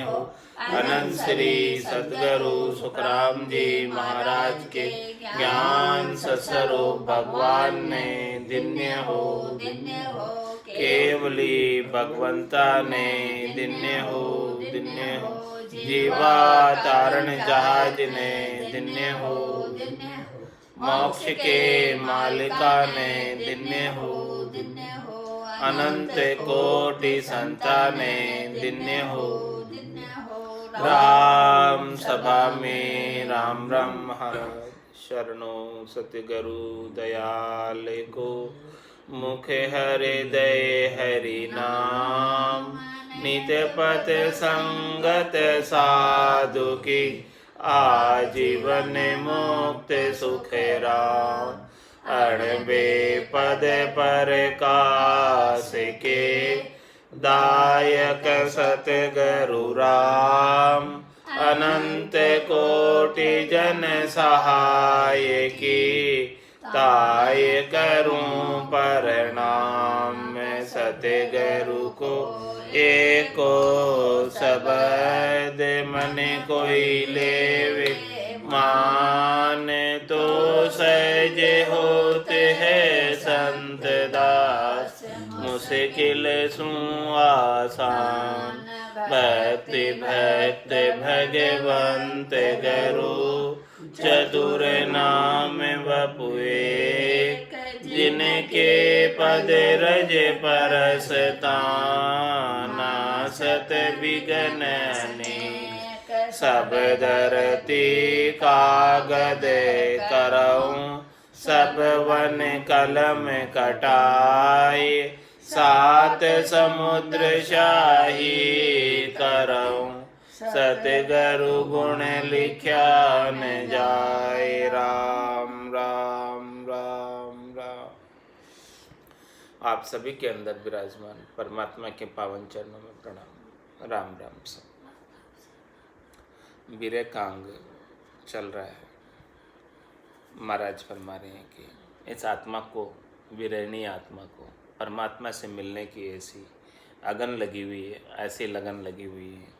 हो। अनंत श्री सतगुरु सुखराम जी महाराज के ज्ञान सत्स्वरूप भगवान ने दिन्य हो। केवली भगवंता ने दिन्य हो। जीवा तारण जहाज ने दिन्य हो। मोक्ष के मालिका ने दिन्य हो। अनंत कोटि संता ने दिन्य हो। राम सभा में राम ब्रह्म शरणो सतगुरु दयाल को। मुख हृदय हरि नाम। नित्य पथ संगत साधु की। आजीवन मुक्त सुख राम। अणबे पद पर कास के। दायक सतगुरु राम। अनंत कोटि जन सहाय की। ताय करूं प्रणाम। सतगुरु को एको शब्द मन कोई लेवे। मान तो सहज होते हैं संत दास। मुश्किल सु आसान। भक्ति भक्त भगवंत गुरु। चतुर नाम बपुए। जिनके पद रज परसता। नासत विघ्न अनेक। सब धरती कागद करऊं। सब वन कलम कटाए। सात समुद्र शाही करऊं। सतगुरु गुण लिख्या न जाए। राम राम राम राम। आप सभी के अंदर विराजमान परमात्मा के पावन चरणों में प्रणाम। राम राम सब। वीरे का अंग चल रहा है। महाराज फरमा रहे हैं कि इस आत्मा को, विरहणी आत्मा को परमात्मा से मिलने की ऐसी अगन लगी हुई है, ऐसी लगन लगी हुई है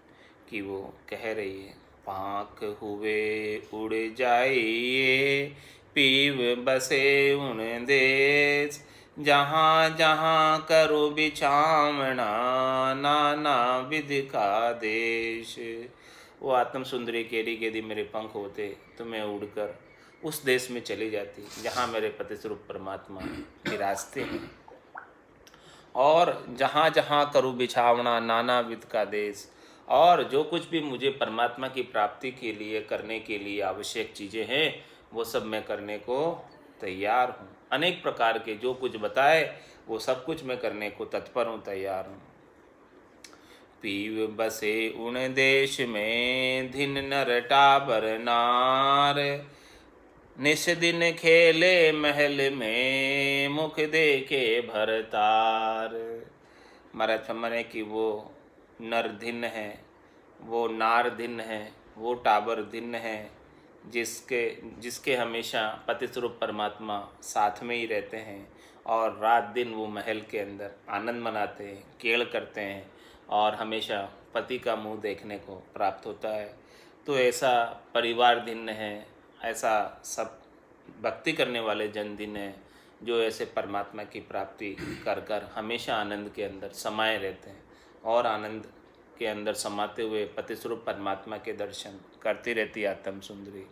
कि वो कह रही है, पाक हुए उड़ जाइए। पीव बसे उन देश। जहाँ जहाँ करो बिछावना। नाना विधि का देश। वो आत्म सुंदरी केरी यदि मेरे पंख होते तो मैं उड़कर उस देश में चली जाती जहाँ मेरे पति स्वरूप परमात्मा विराजते हैं। और जहाँ जहाँ करूँ बिछावना नाना विध का देश। और जो कुछ भी मुझे परमात्मा की प्राप्ति के लिए करने के लिए आवश्यक चीज़ें हैं वो सब मैं करने को तैयार हूँ। अनेक प्रकार के जो कुछ बताए वो सब कुछ मैं करने को तत्पर हूँ, तैयार हूँ। पीव बसे उन देश में धिन नर टाबर नार। निस दिन खेले महल में मुख देखे भरतार। महाराज फरमाने कि वो नर धिन है, वो नार धिन है, वो टाबर धिन है जिसके हमेशा पति स्वरूप परमात्मा साथ में ही रहते हैं। और रात दिन वो महल के अंदर आनंद मनाते हैं, केड़ करते हैं और हमेशा पति का मुंह देखने को प्राप्त होता है। तो ऐसा परिवार धिन है, ऐसा सब भक्ति करने वाले जन दिन हैं जो ऐसे परमात्मा की प्राप्ति कर कर हमेशा आनंद के अंदर समाये रहते हैं और आनंद के अंदर समाते हुए पति स्वरूप परमात्मा के दर्शन करती रहती आत्म सुंदरी।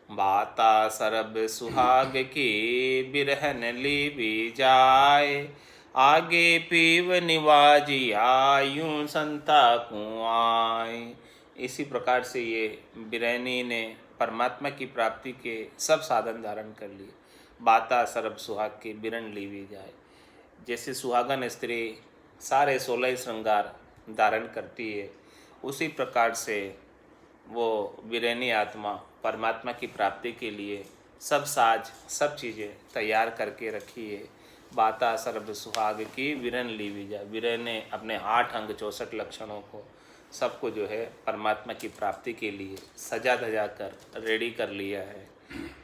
बाता सरब सुहाग की बिरहन ली भी जाए। आगे पीव निवाजिया यूं संता कुआए। इसी प्रकार से ये बिरहनी ने परमात्मा की प्राप्ति के सब साधन धारण कर लिए। बाता सरब सुहाग की बिरन ली भी जाए। जैसे सुहागन स्त्री सारे 16 श्रृंगार धारण करती है, उसी प्रकार से वो बिरहनी आत्मा परमात्मा की प्राप्ति के लिए सब साज सब चीज़ें तैयार करके रखी है। बाता सर्व सुहाग की विरन ली विजा। विरन ने अपने 8 अंग 64 लक्षणों को सबको जो है परमात्मा की प्राप्ति के लिए सजा धजा कर रेडी कर लिया है।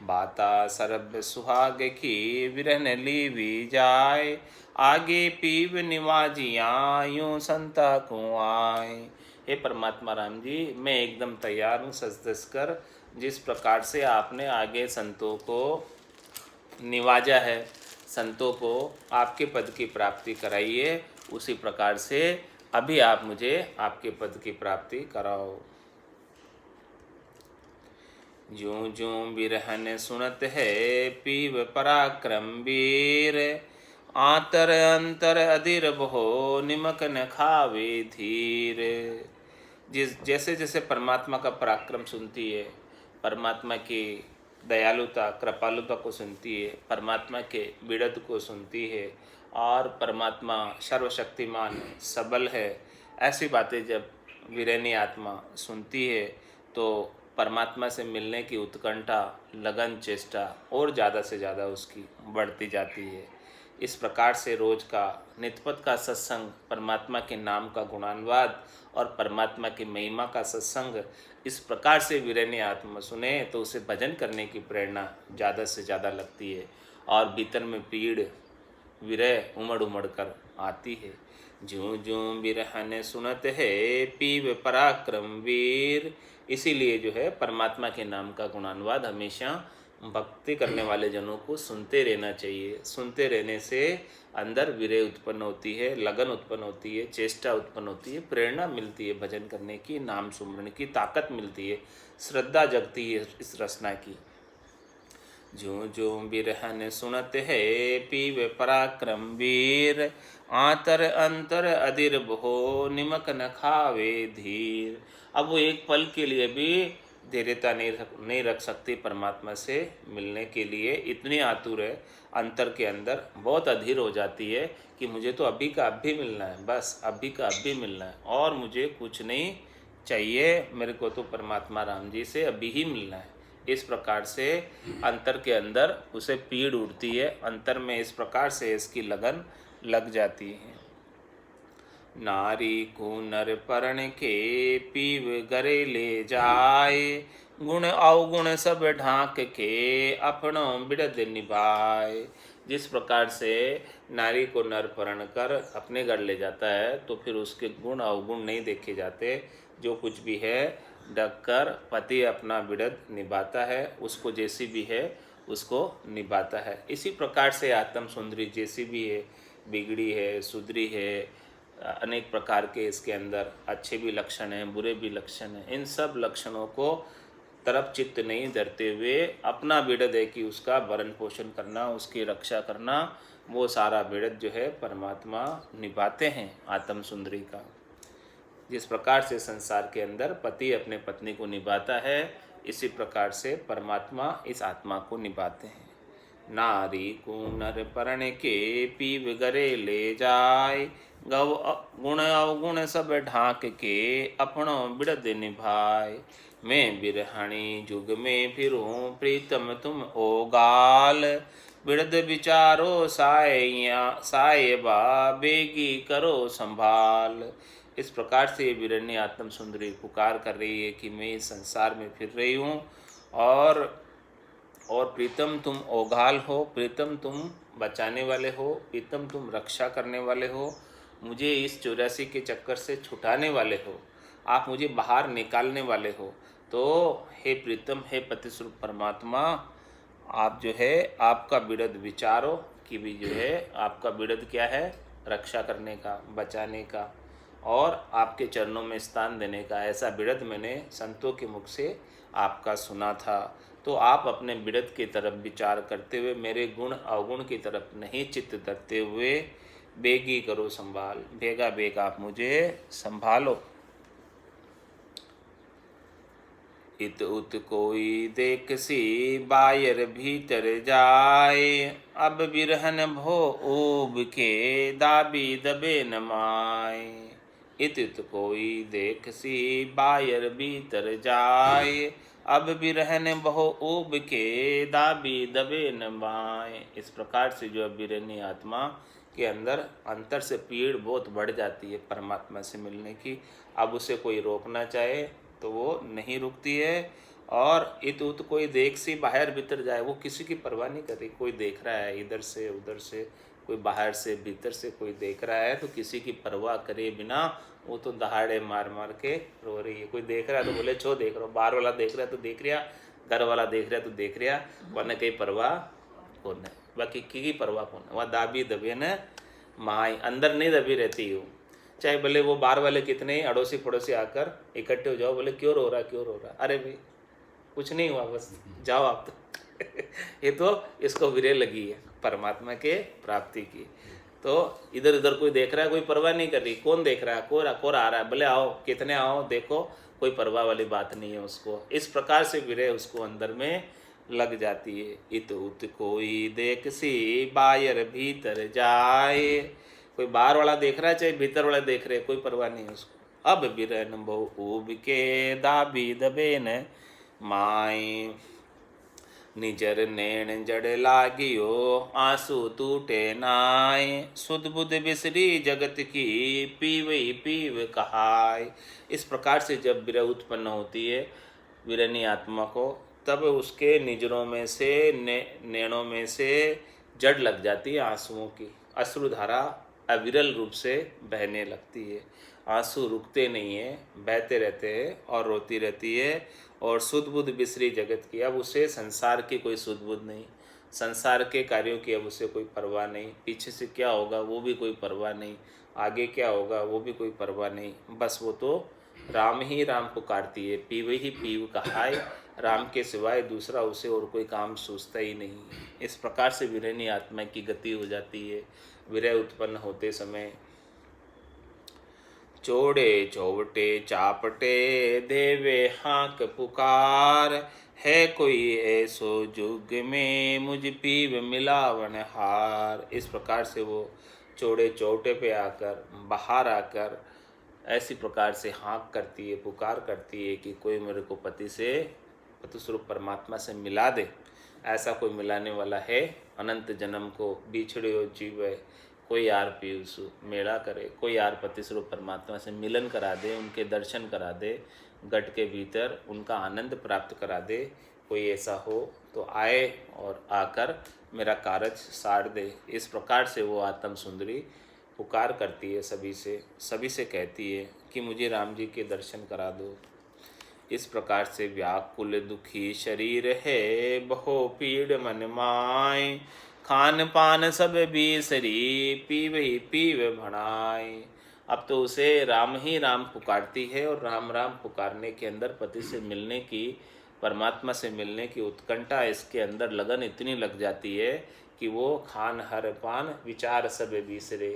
बाता सरब सुहाग की विरहन लीवी जाय, आगे पीव निवाजिया यूं संता को आए। हे परमात्मा राम जी, मैं एकदम तैयार हूँ सज धज कर, जिस प्रकार से आपने आगे संतों को निवाजा है, संतों को आपके पद की प्राप्ति कराई है, उसी प्रकार से अभी आप मुझे आपके पद की प्राप्ति कराओ। ज्यों ज्यों बिरहन सुनत है पीव पराक्रम वीर, आतर अंतर अधीर बहो निमक न खावे धीर। जैसे जैसे परमात्मा का पराक्रम सुनती है, परमात्मा की दयालुता कृपालुता को सुनती है, परमात्मा के बिड़द को सुनती है, और परमात्मा सर्वशक्तिमान सबल है, ऐसी बातें जब वीरनी आत्मा सुनती है तो परमात्मा से मिलने की उत्कंठा, लगन, चेष्टा और ज़्यादा से ज़्यादा उसकी बढ़ती जाती है। इस प्रकार से रोज का नित्यपत का सत्संग, परमात्मा के नाम का गुणानुवाद और परमात्मा की महिमा का सत्संग इस प्रकार से वीरनी आत्मा सुने तो उसे भजन करने की प्रेरणा ज़्यादा से ज़्यादा लगती है और भीतर में पीड़ विरह उमड़ उमड़ कर आती है। ज्यों ज्यों बिरहन सुनत है पीव पराक्रम वीर। इसीलिए जो है परमात्मा के नाम का गुणानुवाद हमेशा भक्ति करने वाले जनों को सुनते रहना चाहिए। सुनते रहने से अंदर विरह उत्पन्न होती है, लगन उत्पन्न होती है, चेष्टा उत्पन्न होती है, प्रेरणा मिलती है भजन करने की, नाम सुमरण की ताकत मिलती है, श्रद्धा जगती है इस रचना की। ज्यों ज्यों बिरहन सुनत है पीव पराक्रम वीर, आतर अंतर अधीर बहो निमक न खावे धीर। अब वो एक पल के लिए भी धैर्यता नहीं रख सकती परमात्मा से मिलने के लिए, इतनी आतुर है, अंतर के अंदर बहुत अधीर हो जाती है कि मुझे तो अभी का अभी मिलना है, बस अभी का अभी मिलना है और मुझे कुछ नहीं चाहिए, मेरे को तो परमात्मा राम जी से अभी ही मिलना है। इस प्रकार से अंतर के अंदर उसे पीड़ उठती है, अंतर में इस प्रकार से इसकी लगन लग जाती है। नारी को नर परण के पीव गरे ले जाए, गुण अवगुण सब ढांक के अपनों बिड़द निभाए। जिस प्रकार से नारी को नर परण कर अपने घर ले जाता है तो फिर उसके गुण अवगुण नहीं देखे जाते, जो कुछ भी है ढक कर पति अपना बिड़द निभाता है, उसको जैसी भी है उसको निभाता है। इसी प्रकार से आत्म सुंदरी जैसी भी है, बिगड़ी है, सुधरी है, अनेक प्रकार के इसके अंदर अच्छे भी लक्षण हैं, बुरे भी लक्षण हैं, इन सब लक्षणों को तरफ चित्त नहीं धरते हुए अपना बिड़द है कि उसका भरण पोषण करना, उसकी रक्षा करना, वो सारा बिड़द जो है परमात्मा निभाते हैं आत्म सुंदरी का। जिस प्रकार से संसार के अंदर पति अपने पत्नी को निभाता है, इसी प्रकार से परमात्मा इस आत्मा को निभाते हैं। नारी को नर परण के पीव गरे ले जाए, गौ गुण अवगुण सब ढांक के अपनों बिड़द निभाए। मैं बिरहणी जुग में फिरूं प्रीतम तुम ओ गाल, बिड़द विचारो सायबा बेगी करो संभाल। इस प्रकार से विरण्य आत्म सुंदरी पुकार कर रही है कि मैं इस संसार में फिर रही हूँ और प्रीतम तुम ओघाल हो, प्रीतम तुम बचाने वाले हो, प्रीतम तुम रक्षा करने वाले हो, मुझे इस 84 के चक्कर से छुटाने वाले हो, आप मुझे बाहर निकालने वाले हो। तो हे प्रीतम, हे पतिस्वरूप परमात्मा, आप जो है आपका बिड़द विचारो कि भी जो है आपका बिड़द क्या है, रक्षा करने का, बचाने का और आपके चरणों में स्थान देने का। ऐसा बिड़द मैंने संतों के मुख से आपका सुना था। तो आप अपने बिड़द की तरफ विचार करते हुए मेरे गुण अवगुण की तरफ नहीं चित्त धरते हुए बेगी करो संभाल, बेगा बेग आप मुझे संभालो। इत उत कोई देख सी बायर भीतर जाए, अब बिरहन भो ऊब के दाबी दबे न माए। इत उत कोई देख सी बायर भीतर जाए, अब बिरहन बहु ऊब के दाबी दबे न माए। इस प्रकार से जो बिरहनी आत्मा के अंदर अंतर से पीड़ बहुत बढ़ जाती है परमात्मा से मिलने की। अब उसे कोई रोकना चाहे तो वो नहीं रुकती है। और इत उत कोई देख सी बाहर भीतर जाए, वो किसी की परवाह नहीं कर रही। कोई देख रहा है इधर से उधर से, कोई बाहर से भीतर से कोई देख रहा है, तो किसी की परवाह करे बिना वो तो दहाड़े मार मार के रो रही है। कोई देख रहा है तो बोले छो देख रहा हो, बाहर वाला देख रहा है तो देख रहा, घर वाला देख रहा है तो देख रहा, वरना कहीं परवाह कौन है, बाकी की परवाह कौन है। वह दाबी दबे न माई, अंदर नहीं दबी रहती हूँ। चाहे भले वो बाहर वाले कितने ही अड़ोसी पड़ोसी आकर इकट्ठे हो जाओ, बोले क्यों रो रहा क्यों रो रहा, अरे भाई कुछ नहीं हुआ, बस जाओ आप तो ये तो इसको विरह लगी है परमात्मा के प्राप्ति की। तो इधर उधर कोई देख रहा है, कोई परवाह नहीं कर रही, कौन देख रहा है, कौन आ रहा है, भले आओ कितने आओ देखो, कोई परवाह वाली बात नहीं है उसको। इस प्रकार से विरह उसको अंदर में लग जाती है। इत उत कोई देख सी बायर भीतर जाए, कोई बाहर वाला देख रहा है चाहे भीतर वाला देख रहे, कोई परवाह नहीं है उसको। अब बिरन बहु ऊब के दाबी दबे न माई, निजर नैन जड़ लागियो आंसू टूटे नाय, सुध बुध बिसरी जगत की पीवई पीव कहाय। इस प्रकार से जब विरह उत्पन्न होती है विरनी आत्मा को, तब उसके निजरों में से नैनों में से जड़ लग जाती है आंसुओं की। अश्रुधारा अविरल रूप से बहने लगती है, आंसू रुकते नहीं है, बहते रहते हैं और रोती रहती है। और सुध बुध बिसरी जगत की, अब उसे संसार की कोई सुध बुध नहीं, संसार के कार्यों की अब उसे कोई परवाह नहीं, पीछे से क्या होगा वो भी कोई परवाह नहीं, आगे क्या होगा वो भी कोई परवाह नहीं। बस वो तो राम ही राम पुकारती है, पीव ही पीव कहाय, राम के सिवाय दूसरा उसे और कोई काम सोचता ही नहीं। इस प्रकार से विरहनी आत्मा की गति हो जाती है विरह उत्पन्न होते समय। चोड़े चौवटे चापटे देवे हाँक पुकार, है कोई ऐसो जुग में मुझ पीव मिलावन हार। इस प्रकार से वो चौड़े चौटे पे आकर बाहर आकर ऐसी प्रकार से हाँक करती है, पुकार करती है कि कोई मेरे को पति से पति स्वरूप परमात्मा से मिला दे। ऐसा कोई मिलाने वाला है, अनंत जन्म को बिछड़े हो जीव है, कोई यार पीयूष मेला करे, कोई यार पति स्वरूप परमात्मा से मिलन करा दे, उनके दर्शन करा दे, गट के भीतर उनका आनंद प्राप्त करा दे। कोई ऐसा हो तो आए और आकर मेरा कार्य सार दे। इस प्रकार से वो आत्म सुंदरी पुकार करती है सभी से कहती है कि मुझे राम जी के दर्शन करा दो। इस प्रकार से व्याकुल दुखी शरीर है, बहु पीड़ मन माय, खान पान सब बीसरी पीव ही पीव भणाय। अब तो उसे राम ही राम पुकारती है और राम राम पुकारने के अंदर पति से मिलने की, परमात्मा से मिलने की उत्कंठा इसके अंदर लगन इतनी लग जाती है कि वो खान हर पान विचार सब बीसरे,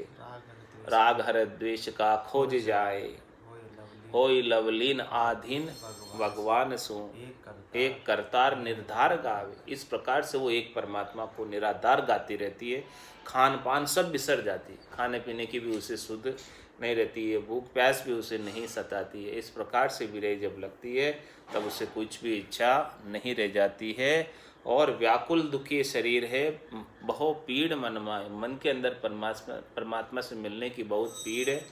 राग हर द्वेष का खोज जाए, होई लवलीन आधीन भगवान सो एक करतार निर्धार गावे। इस प्रकार से वो एक परमात्मा को निराधार गाती रहती है। खान पान सब बिसर जाती है, खाने पीने की भी उसे शुद्ध नहीं रहती है, भूख प्यास भी उसे नहीं सताती है। इस प्रकार से विरह जब लगती है तब उसे कुछ भी इच्छा नहीं रह जाती है। और व्याकुल दुखी शरीर है, बहु पीड़ मनमाय, मन के अंदर परमात्मा से मिलने की बहुत पीड़ है,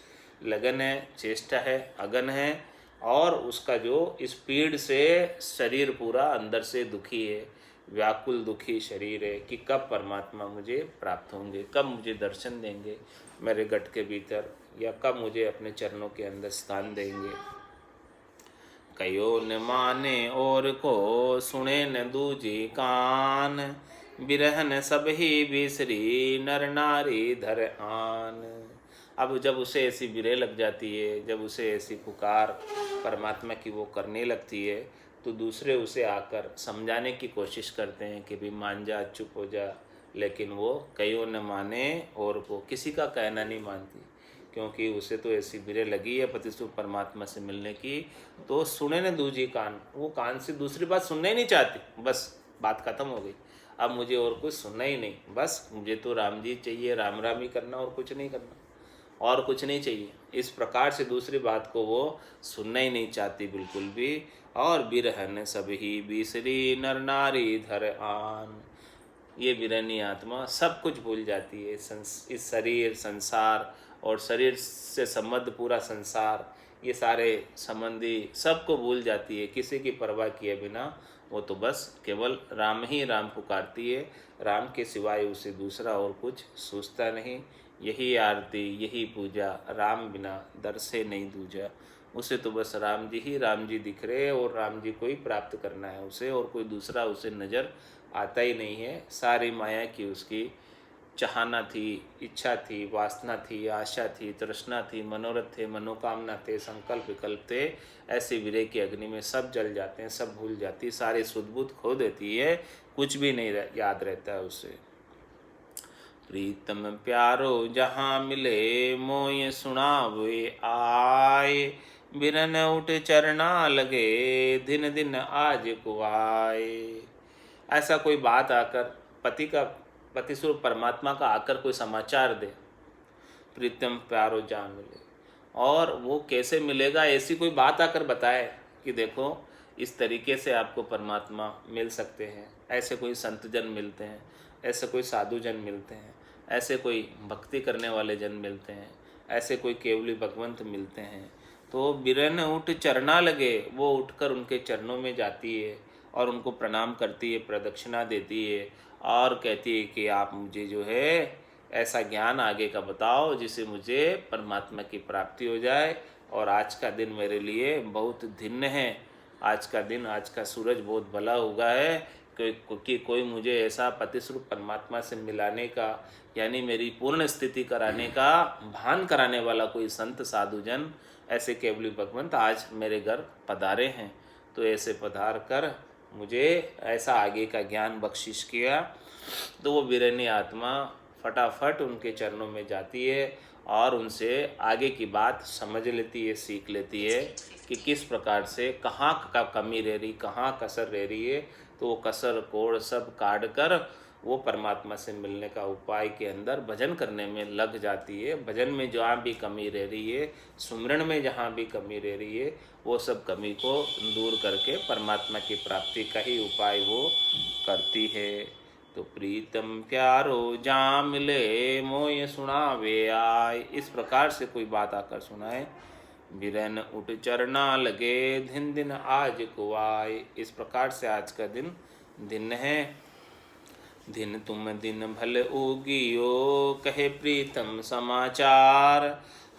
लगन है, चेष्टा है, अगन है। और उसका जो इस पीड़ से शरीर पूरा अंदर से दुखी है, व्याकुल दुखी शरीर है कि कब परमात्मा मुझे प्राप्त होंगे, कब मुझे दर्शन देंगे मेरे गट के भीतर, या कब मुझे अपने चरणों के अंदर स्थान देंगे। कयो न माने और को सुने न दूजी कान, बिरहन सब ही बिसरी नर नारी धर आन। अब जब उसे ऐसी विरह लग जाती है, जब उसे ऐसी पुकार परमात्मा की वो करने लगती है, तो दूसरे उसे आकर समझाने की कोशिश करते हैं कि भाई मान जा, चुप हो जा, लेकिन वो कईयों न माने और को किसी का कहना नहीं मानती, क्योंकि उसे तो ऐसी विरह लगी है पतिस्वरूप परमात्मा से मिलने की। तो सुने न दूजी कान, वो कान से दूसरी बात सुनना ही नहीं चाहती, बस बात खत्म हो गई, अब मुझे और कुछ सुनना ही नहीं, बस मुझे तो राम जी चाहिए, राम राम ही करना और कुछ नहीं करना, और कुछ नहीं चाहिए। इस प्रकार से दूसरी बात को वो सुनना ही नहीं चाहती बिल्कुल भी। और बिरहन सभी बीसरी नर नारी धर आन, ये बिरहनी आत्मा सब कुछ भूल जाती है। इस शरीर, संसार और शरीर से संबद्ध पूरा संसार, ये सारे संबंधी सबको भूल जाती है, किसी की परवाह किए बिना वो तो बस केवल राम ही राम पुकारती है। राम के सिवाय उसे दूसरा और कुछ सोचता नहीं। यही आरती यही पूजा, राम बिना दर से नहीं दूजा। उसे तो बस राम जी ही राम जी दिख रहे हैं और राम जी को ही प्राप्त करना है उसे, और कोई दूसरा उसे नज़र आता ही नहीं है। सारी माया की उसकी चाहना थी, इच्छा थी, वासना थी, आशा थी, तृष्णा थी, मनोरथ थे, मनोकामना थे, संकल्प विकल्प थे, ऐसे विरह की अग्नि में सब जल जाते हैं, सब भूल जाती है, सारी सुध-बुध खो देती है, कुछ भी नहीं याद रहता है उसे। प्रीतम प्यारो जहाँ मिले मोय सुनावे आए, बिरन उठ चरना लगे दिन दिन आज कुआए। ऐसा कोई बात आकर पति स्वरूप परमात्मा का आकर कोई समाचार दे, प्रीतम प्यारो जान मिले, और वो कैसे मिलेगा ऐसी कोई बात आकर बताए कि देखो इस तरीके से आपको परमात्मा मिल सकते हैं, ऐसे कोई संत जन मिलते हैं, ऐसे कोई साधु जन मिलते हैं, ऐसे कोई भक्ति करने वाले जन मिलते हैं, ऐसे कोई केवली भगवंत मिलते हैं। तो बिरन उठ चरना लगे, वो उठकर उनके चरणों में जाती है और उनको प्रणाम करती है, प्रदक्षिणा देती है और कहती है कि आप मुझे जो है ऐसा ज्ञान आगे का बताओ जिससे मुझे परमात्मा की प्राप्ति हो जाए। और आज का दिन मेरे लिए बहुत धिन्न है, आज का दिन, आज का सूरज बहुत भला उगा है कि कोई मुझे ऐसा पति स्वरूप परमात्मा से मिलाने का, यानी मेरी पूर्ण स्थिति कराने का भान कराने वाला कोई संत साधु जन, ऐसे केवली भगवंत आज मेरे घर पधारे हैं। तो ऐसे पधार कर मुझे ऐसा आगे का ज्ञान बख्शिश किया। तो वो विरणी आत्मा फटाफट उनके चरणों में जाती है और उनसे आगे की बात समझ लेती है, सीख लेती है कि किस प्रकार से कहाँ का कमी रह रही, कहाँ कसर रह रही है। तो वो कसर कोड़ सब काट कर वो परमात्मा से मिलने का उपाय के अंदर भजन करने में लग जाती है। भजन में जहाँ भी कमी रह रही है, सुमरण में जहाँ भी कमी रह रही है, वो सब कमी को दूर करके परमात्मा की प्राप्ति का ही उपाय वो करती है। तो प्रीतम प्यारो जहाँ मिले मोय सुनावे आए, इस प्रकार से कोई बात आकर सुनाए, बिरन उठ चरना लगे दिन दिन आज को आए। इस प्रकार से आज का दिन दिन है। दिन तुम दिन भले उगियो कहे प्रीतम समाचार,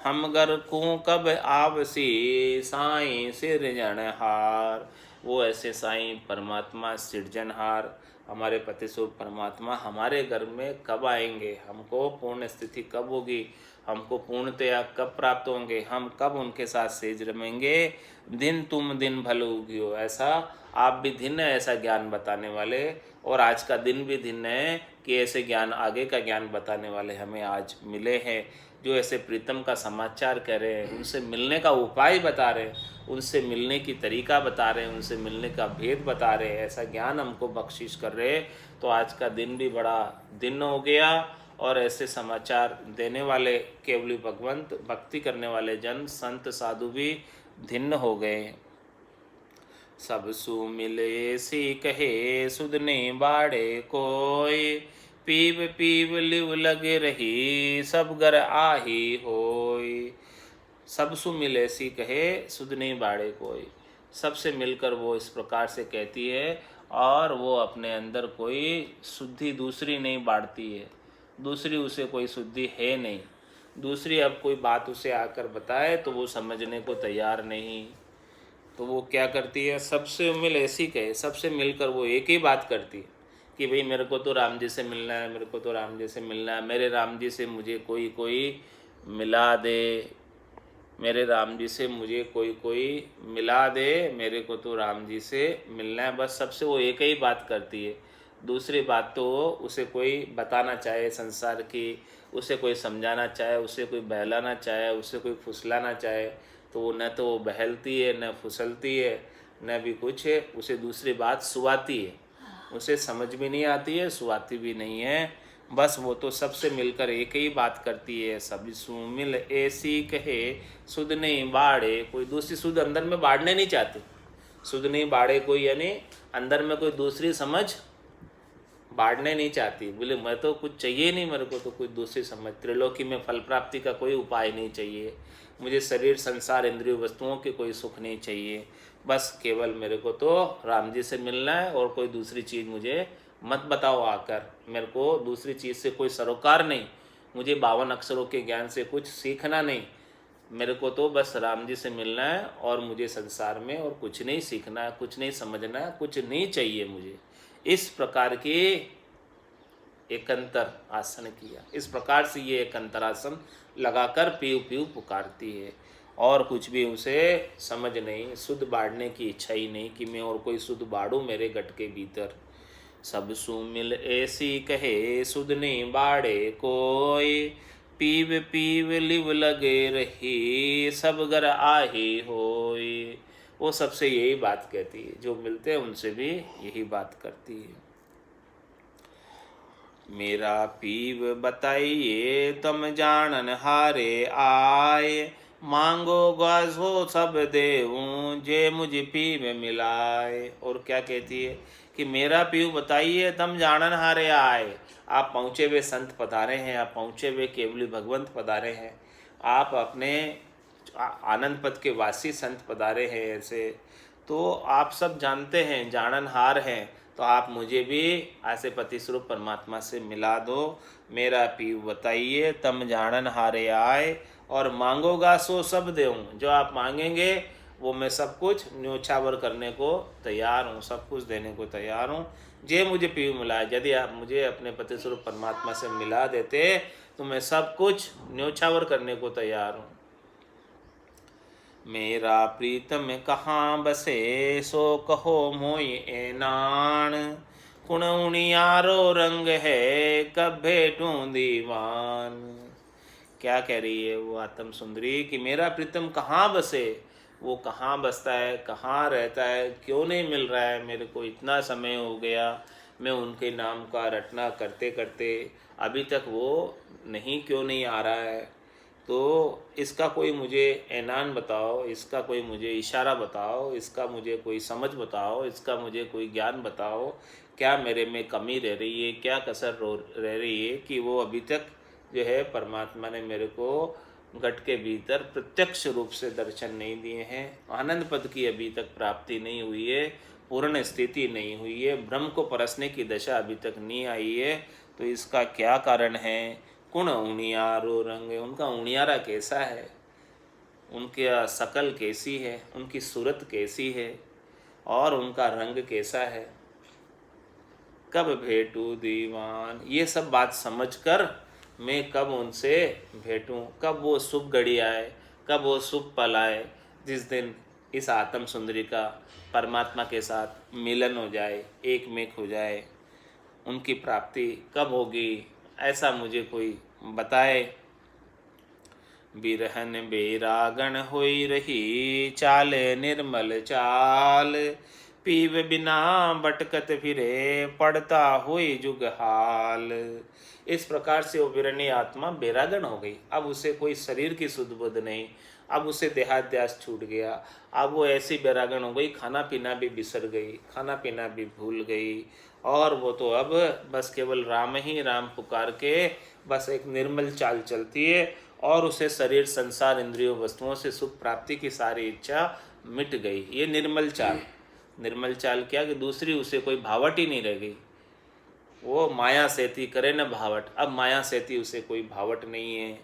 हम घर को कब आवसी साईं सिरजनहार। वो ऐसे साईं परमात्मा सिरजनहार हमारे पति स्वरूप परमात्मा हमारे घर में कब आएंगे, हमको पूर्ण स्थिति कब होगी, हमको पूर्णतया कब प्राप्त होंगे, हम कब उनके साथ सेज रमेंगे। दिन तुम दिन भले उगियो, ऐसा आप भी दिन है ऐसा ज्ञान बताने वाले, और आज का दिन भी दिन है कि ऐसे ज्ञान आगे का ज्ञान बताने वाले हमें आज मिले हैं, जो ऐसे प्रीतम का समाचार कह रहे हैं, उनसे मिलने का उपाय बता रहे हैं, उनसे मिलने की तरीका बता रहे हैं, उनसे मिलने का भेद बता रहे हैं, ऐसा ज्ञान हमको बख्शिश कर रहे हैं। तो आज का दिन भी बड़ा दिन हो गया और ऐसे समाचार देने वाले केवली भगवंत भक्ति करने वाले जन संत साधु भी धिन्न हो गए। सब सु मिले सी कहे सुधने बाड़े कोय, पीव पीव लिव लगे रही सब घर आही होय। सब सु मिले सी कहे सुधने बाड़े कोय, सबसे मिलकर वो इस प्रकार से कहती है और वो अपने अंदर कोई शुद्धि दूसरी नहीं बांटती है, दूसरी उसे कोई शुद्धि है नहीं। दूसरी अब कोई बात उसे आकर बताए तो वो समझने को तैयार नहीं। तो वो क्या करती है, सबसे मिल ऐसी कहे, सबसे मिलकर वो एक ही बात करती है कि भाई मेरे को तो राम जी से मिलना है, मेरे को तो राम जी से मिलना है, मेरे राम जी से मुझे कोई कोई मिला दे, मेरे राम जी से मुझे कोई कोई मिला दे, मेरे को तो राम जी से मिलना है। बस सबसे वो एक ही बात करती है, दूसरी बात तो उसे कोई बताना चाहे संसार की, उसे कोई समझाना चाहे, उसे कोई बहलाना चाहे, उसे कोई फुसलाना चाहे, तो वो न तो वो बहलती है, न फुसलती है, न भी कुछ है। उसे दूसरी बात सुवाती है, उसे समझ भी नहीं आती है, सुवाती भी नहीं है। बस वो तो सबसे मिलकर एक ही बात करती है। सब सु मिल ऐसी कहे सुध नहीं बाड़े, कोई दूसरी सुध अंदर में बाड़ने नहीं चाहती। सुध नहीं बाड़े कोई, यानी अंदर में कोई दूसरी समझ बांटने नहीं चाहती। बोले मैं तो कुछ चाहिए नहीं, मेरे को तो कुछ दूसरी समझ, त्रिलोकी में फल प्राप्ति का कोई उपाय नहीं चाहिए, मुझे शरीर संसार इंद्रिय वस्तुओं के कोई सुख नहीं चाहिए, बस केवल मेरे को तो राम जी से मिलना है और कोई दूसरी चीज़ मुझे मत बताओ आकर, मेरे को दूसरी चीज़ से कोई सरोकार नहीं, मुझे 52 अक्षरों के ज्ञान से कुछ सीखना नहीं, मेरे को तो बस राम जी से मिलना है और मुझे संसार में और कुछ नहीं सीखना है, कुछ नहीं समझना है, कुछ नहीं चाहिए मुझे। इस प्रकार के एकंतर आसन किया। इस प्रकार से ये एकंतर आसन लगाकर पीऊ पीऊ पुकारती है और कुछ भी उसे समझ नहीं, शुद्ध बाढ़ने की इच्छा ही नहीं कि मैं और कोई शुद्ध बाढ़ूँ मेरे गट के भीतर। सब सुमिल ऐसी कहे सुध नहीं बाड़े कोई, पीव पीव लिव लगे रही सब घर आहे होय। वो सबसे यही बात कहती है, जो मिलते हैं उनसे भी यही बात करती है। मेरा पीव बताइए तुम जानन हारे आए, मांगो गाजो सब देऊं जे मुझे पीव मिलाए। और क्या कहती है कि मेरा पीव बताइए तम जानन हारे आए। आप पहुँचे हुए संत पधारे हैं, आप पहुँचे हुए केवली भगवंत पधारे हैं, आप अपने आनंद पद के वासी संत पधारे हैं, ऐसे तो आप सब जानते हैं, जाननहार हैं, तो आप मुझे भी ऐसे पति स्वरूप परमात्मा से मिला दो। मेरा पीव बताइए तम जानन हारे आए, और मांगोगा सो सब देऊँ। जो आप मांगेंगे वो मैं सब कुछ न्योछावर करने को तैयार हूँ, सब कुछ देने को तैयार हूँ। जे मुझे पीव मिलाए, यदि आप मुझे अपने पति स्वरूप परमात्मा से मिला देते तो मैं सब कुछ न्योछावर करने को तैयार हूँ। मेरा प्रीतम कहाँ बसे सो कहो मोय एनान, कुण उनियारो रंग है कब भेटूं दीवान। क्या कह रही है वो आत्म सुंदरी कि मेरा प्रीतम कहाँ बसे, वो कहाँ बसता है, कहाँ रहता है, क्यों नहीं मिल रहा है मेरे को, इतना समय हो गया मैं उनके नाम का रटना करते करते, अभी तक वो नहीं क्यों नहीं आ रहा है। तो इसका कोई मुझे ऐलान बताओ, इसका कोई मुझे इशारा बताओ, इसका मुझे कोई समझ बताओ, इसका मुझे कोई ज्ञान बताओ, क्या मेरे में कमी रह रही है, क्या कसर रह रही है कि वो अभी तक जो है परमात्मा ने मेरे को घट के भीतर प्रत्यक्ष रूप से दर्शन नहीं दिए हैं, आनंद पद की अभी तक प्राप्ति नहीं हुई है, पूर्ण स्थिति नहीं हुई है, ब्रह्म को परसने की दशा अभी तक नहीं आई है। तो इसका क्या कारण है? कुण उनियारो रंग, उनका उनियारा कैसा है, उनका शकल कैसी है, उनकी सूरत कैसी है और उनका रंग कैसा है। कब भेटू दीवान, ये सब बात समझकर मैं कब उनसे भेटूं, कब वो शुभ घड़ी आए, कब वो शुभ पल आए जिस दिन इस आत्म सुंदरी का परमात्मा के साथ मिलन हो जाए, एक मेक हो जाए, उनकी प्राप्ति कब होगी, ऐसा मुझे कोई बताए। बिरहन बेरागन होई रही चाले निर्मल चाल, पीव बिना भटकत फिरे पड़ता हुई जुग हाल। इस प्रकार से वो बिरहनी आत्मा बेरागन हो गई। अब उसे कोई शरीर की सुध बुध नहीं, अब उसे देहाध्यास छूट गया, अब वो ऐसी बेरागन हो गई, खाना पीना भी बिसर गई, खाना पीना भी भूल गई, और वो तो अब बस केवल राम ही राम पुकार के बस एक निर्मल चाल चलती है, और उसे शरीर संसार इंद्रियों वस्तुओं से सुख प्राप्ति की सारी इच्छा मिट गई। ये निर्मल चाल, निर्मल चाल क्या कि दूसरी उसे कोई भावट ही नहीं रह गई। वो माया सेती करे न भावट, अब माया सेती उसे कोई भावट नहीं है।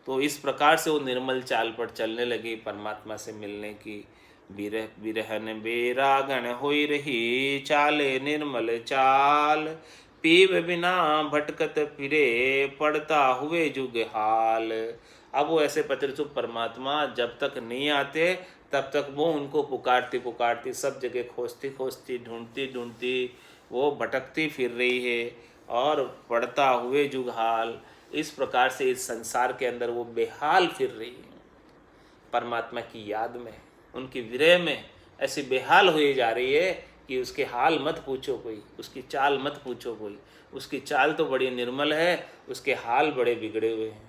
तो इस प्रकार से वो निर्मल चाल पर चलने लगी परमात्मा से मिलने की। बिरह बिरहन बेरागन होई रही चाले निर्मल चाल, पीव बिना भटकत फिरे पड़ता हुए जुग हाल। अब वो ऐसे पतिरसुख परमात्मा जब तक नहीं आते तब तक वो उनको पुकारती पुकारती सब जगह खोजती खोजती ढूंढती ढूंढती वो भटकती फिर रही है, और पड़ता हुए जुग हाल, इस प्रकार से इस संसार के अंदर वो बेहाल फिर रही है। परमात्मा की याद में, उनकी विरह में ऐसी बेहाल हुई जा रही है कि उसके हाल मत पूछो कोई, उसकी चाल मत पूछो कोई। उसकी चाल तो बड़ी निर्मल है, उसके हाल बड़े बिगड़े हुए हैं,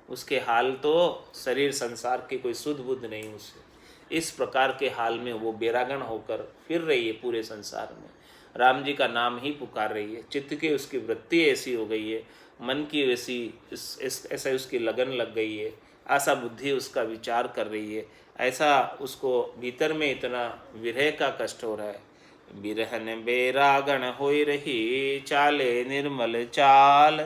उसके हाल तो शरीर संसार की कोई सुध बुध नहीं उसे। इस प्रकार के हाल में वो बेरागन होकर फिर रही है पूरे संसार में। राम जी का नाम ही पुकार रही है। चित्त की उसकी वृत्ति ऐसी हो गई है, मन की वैसी ऐसा उसकी लगन लग गई है, ऐसा बुद्धि उसका विचार कर रही है, ऐसा उसको भीतर में इतना विरह का कष्ट हो रहा है। बिरहन बेरागण होई रही चाले निर्मल चाल,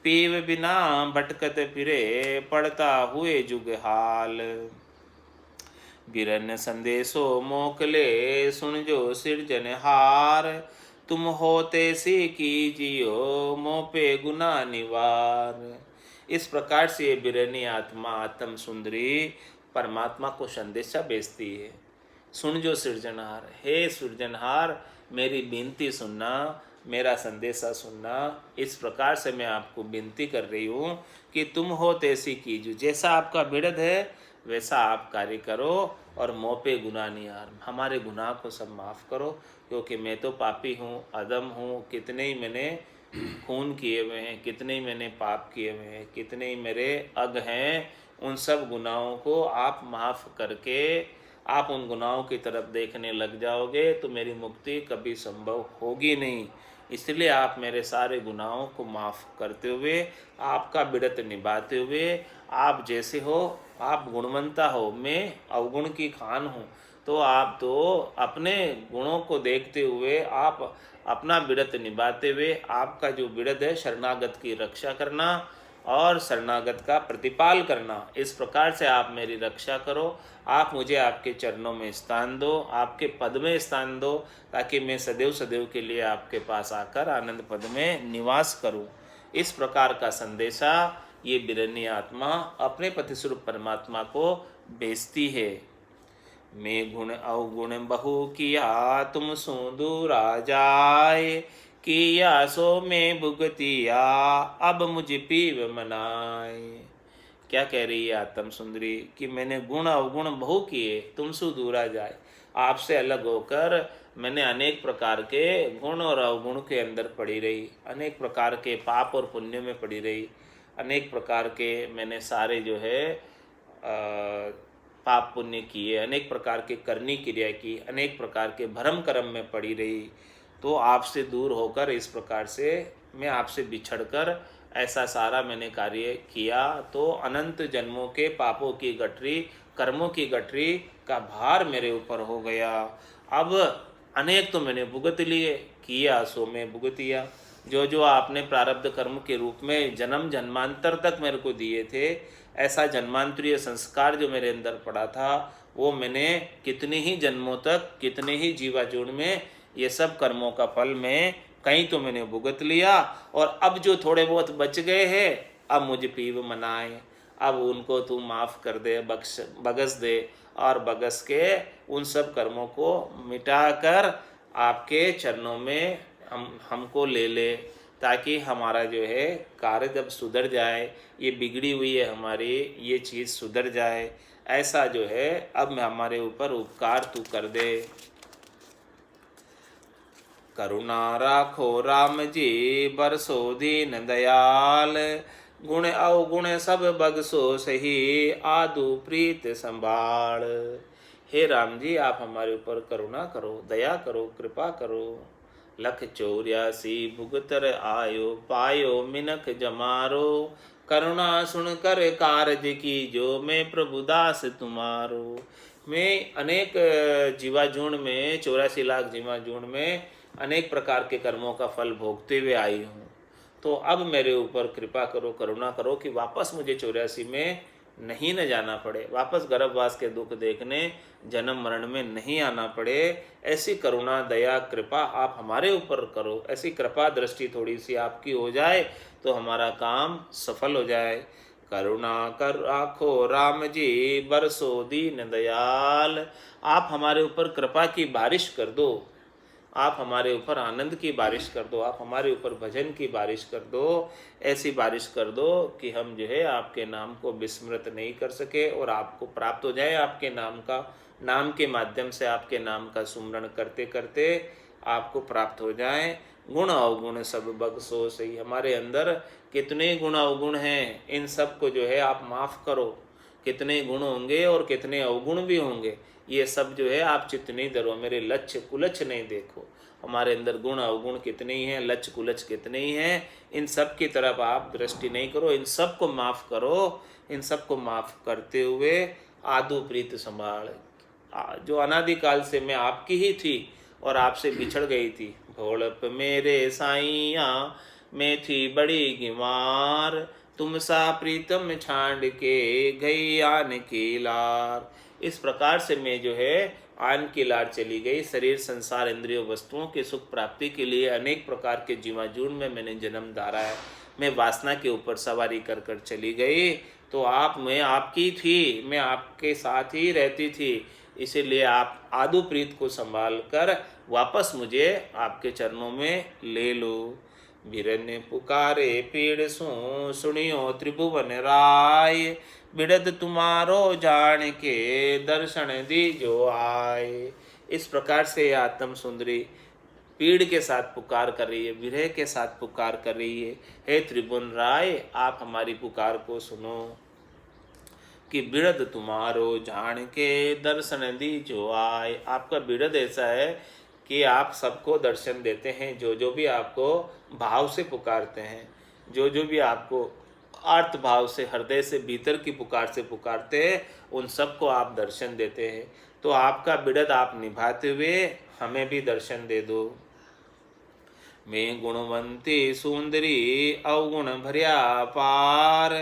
पीव बिना भटकत फिरे पड़ता हुए जुग हाल। बिरन संदेशो मोकले सुन जो सिरजनहार, तुम होते सी कीजियो मोह पे गुना निवार। इस प्रकार से ये बिरनी आत्मा आत्म सुंदरी परमात्मा को संदेशा भेजती है। सुन जो सृजनहार, हे सृजनहार मेरी विनती सुनना, मेरा संदेशा सुनना। इस प्रकार से मैं आपको विनती कर रही हूँ कि तुम हो तैसी कीजिए, जैसा आपका बिरध है वैसा आप कार्य करो और मोह पे गुनाह निहार, हमारे गुनाह को सब माफ़ करो, क्योंकि मैं तो पापी हूँ, अदम हूँ। कितने ही मैंने खून किए हुए हैं, कितने ही मैंने पाप किए हुए हैं, कितने ही मेरे अग हैं। उन सब गुनाहों को आप माफ़ करके आप उन गुनाहों की तरफ देखने लग जाओगे तो मेरी मुक्ति कभी संभव होगी नहीं। इसलिए आप मेरे सारे गुनाहों को माफ़ करते हुए, आपका बिड़त निभाते हुए, आप जैसे हो, आप गुणवंता हो, मैं अवगुण की खान हूँ, तो आप तो अपने गुणों को देखते हुए आप अपना बिड़त निभाते हुए, आपका जो बिड़त है शरणागत की रक्षा करना और शरणागत का प्रतिपाल करना, इस प्रकार से आप मेरी रक्षा करो। आप मुझे आपके चरणों में स्थान दो, आपके पद में स्थान दो, ताकि मैं सदैव सदैव के लिए आपके पास आकर आनंद पद में निवास करूं। इस प्रकार का संदेशा ये बिरनी आत्मा अपने पतिस्वरूप परमात्मा को भेजती है। मैं गुण अवगुण बहु किया तुम सो दूरा जाए, किया सो मैं भुगतिया अब मुझ पीव मनाए। क्या कह रही है आत्म सुंदरी कि मैंने गुण अवगुण बहु किए तुम सु दूरा जाए, आपसे अलग होकर मैंने अनेक प्रकार के गुण और अवगुण के अंदर पड़ी रही, अनेक प्रकार के पाप और पुण्य में पड़ी रही, अनेक प्रकार के मैंने सारे जो है पाप पुण्य किए, अनेक प्रकार के करनी क्रिया की, अनेक प्रकार के भरम कर्म में पड़ी रही। तो आपसे दूर होकर इस प्रकार से मैं आपसे बिछड़कर ऐसा सारा मैंने कार्य किया, तो अनंत जन्मों के पापों की गठरी, कर्मों की गठरी का भार मेरे ऊपर हो गया। अब अनेक तो मैंने भुगत लिए, किया सो मैं भुगतिया। जो जो आपने प्रारब्ध कर्म के रूप में जन्म जन्मांतर तक मेरे को दिए थे, ऐसा जन्मांतरीय संस्कार जो मेरे अंदर पड़ा था, वो मैंने कितने ही जन्मों तक, कितने ही जीवाजून में ये सब कर्मों का फल मैं कहीं तो मैंने भुगत लिया। और अब जो थोड़े बहुत बच गए हैं, अब मुझे पीव मनाए, अब उनको तू माफ़ कर दे, बगस दे, और बगस के उन सब कर्मों को मिटाकर आपके चरणों में हमको ले ले, ताकि हमारा जो है कार्य जब सुधर जाए, ये बिगड़ी हुई है हमारी ये चीज़ सुधर जाए, ऐसा जो है अब हमारे ऊपर उपकार तू कर दे। करुणा राखो राम जी बरसो दीन दयाल, गुण अवगुण सब बगसो सही आदु प्रीत संभाल। हे राम जी आप हमारे ऊपर करुणा करो, दया करो, कृपा करो। लख 84 भुगतर आयो, पायो मिनख जमारो, करुणा सुन कर कारज की जो मैं प्रभुदास तुम्हारो। मैं अनेक जीवाजून में, 84 लाख जीवाजून में अनेक प्रकार के कर्मों का फल भोगते हुए आई हूँ, तो अब मेरे ऊपर कृपा करो, करुणा करो कि वापस मुझे 84 में नहीं न जाना पड़े, वापस गर्भवास के दुख देखने जन्म मरण में नहीं आना पड़े। ऐसी करुणा दया कृपा आप हमारे ऊपर करो, ऐसी कृपा दृष्टि थोड़ी सी आपकी हो जाए तो हमारा काम सफल हो जाए। करुणा कर राखो राम जी बरसो दीन दयाल, आप हमारे ऊपर कृपा की बारिश कर दो, आप हमारे ऊपर आनंद की बारिश कर दो, आप हमारे ऊपर भजन की बारिश कर दो, ऐसी बारिश कर दो कि हम जो है आपके नाम को विस्मृत नहीं कर सके और आपको प्राप्त हो जाए, आपके नाम का, नाम के माध्यम से आपके नाम का सुमरण करते करते आपको प्राप्त हो जाए। गुण अवगुण सब बगसो सही, हमारे अंदर कितने गुण अवगुण हैं, इन सब को जो है आप माफ़ करो। कितने गुण होंगे और कितने अवगुण भी होंगे, ये सब जो है आप चित्त नहीं धरो, मेरे लक्ष्य कुलक्ष्य नहीं देखो, हमारे अंदर गुण अवगुण कितने ही हैं, लक्ष्य कुलक्ष्य कितने ही हैं, इन सब की तरफ आप दृष्टि नहीं करो, इन सब को माफ़ करो। इन सब को माफ़ करते हुए आदु प्रीत संभाल, जो अनादिकाल से मैं आपकी ही थी और आपसे बिछड़ गई थी। भोलप मेरे साइया मैं थी बड़ी गिमार, तुम सा प्रीतम छांड के गई आन की लार। इस प्रकार से मैं जो है आन की लार चली गई। शरीर संसार इंद्रियों वस्तुओं के सुख प्राप्ति के लिए अनेक प्रकार के जीवाजून में मैंने जन्म धारा है, मैं वासना के ऊपर सवारी कर कर चली गई। तो मैं आपकी थी, मैं आपके साथ ही रहती थी, इसीलिए आप आदु प्रीत को संभाल कर वापस मुझे आपके चरणों में ले लो। वीर ने पुकारे पीड़ सुनियो त्रिभुवन राय, बिड़द तुम्हारो जान के दर्शन दीजो आए। इस प्रकार से आत्म सुंदरी पीड़ के साथ पुकार कर रही है, विरह के साथ पुकार कर रही है, हे त्रिभुवन राय आप हमारी पुकार को सुनो कि बिड़द तुम्हारो जान के दर्शन दीजो आए। आपका बिड़द ऐसा है कि आप सबको दर्शन देते हैं, जो जो भी आपको भाव से पुकारते हैं, जो जो भी आपको आर्त भाव से हृदय से भीतर की पुकार से पुकारते हैं, उन सबको आप दर्शन देते हैं। तो आपका बिड़द आप निभाते हुए हमें भी दर्शन दे दो। मैं गुणवंती सुंदरी अवगुण भरिया पार,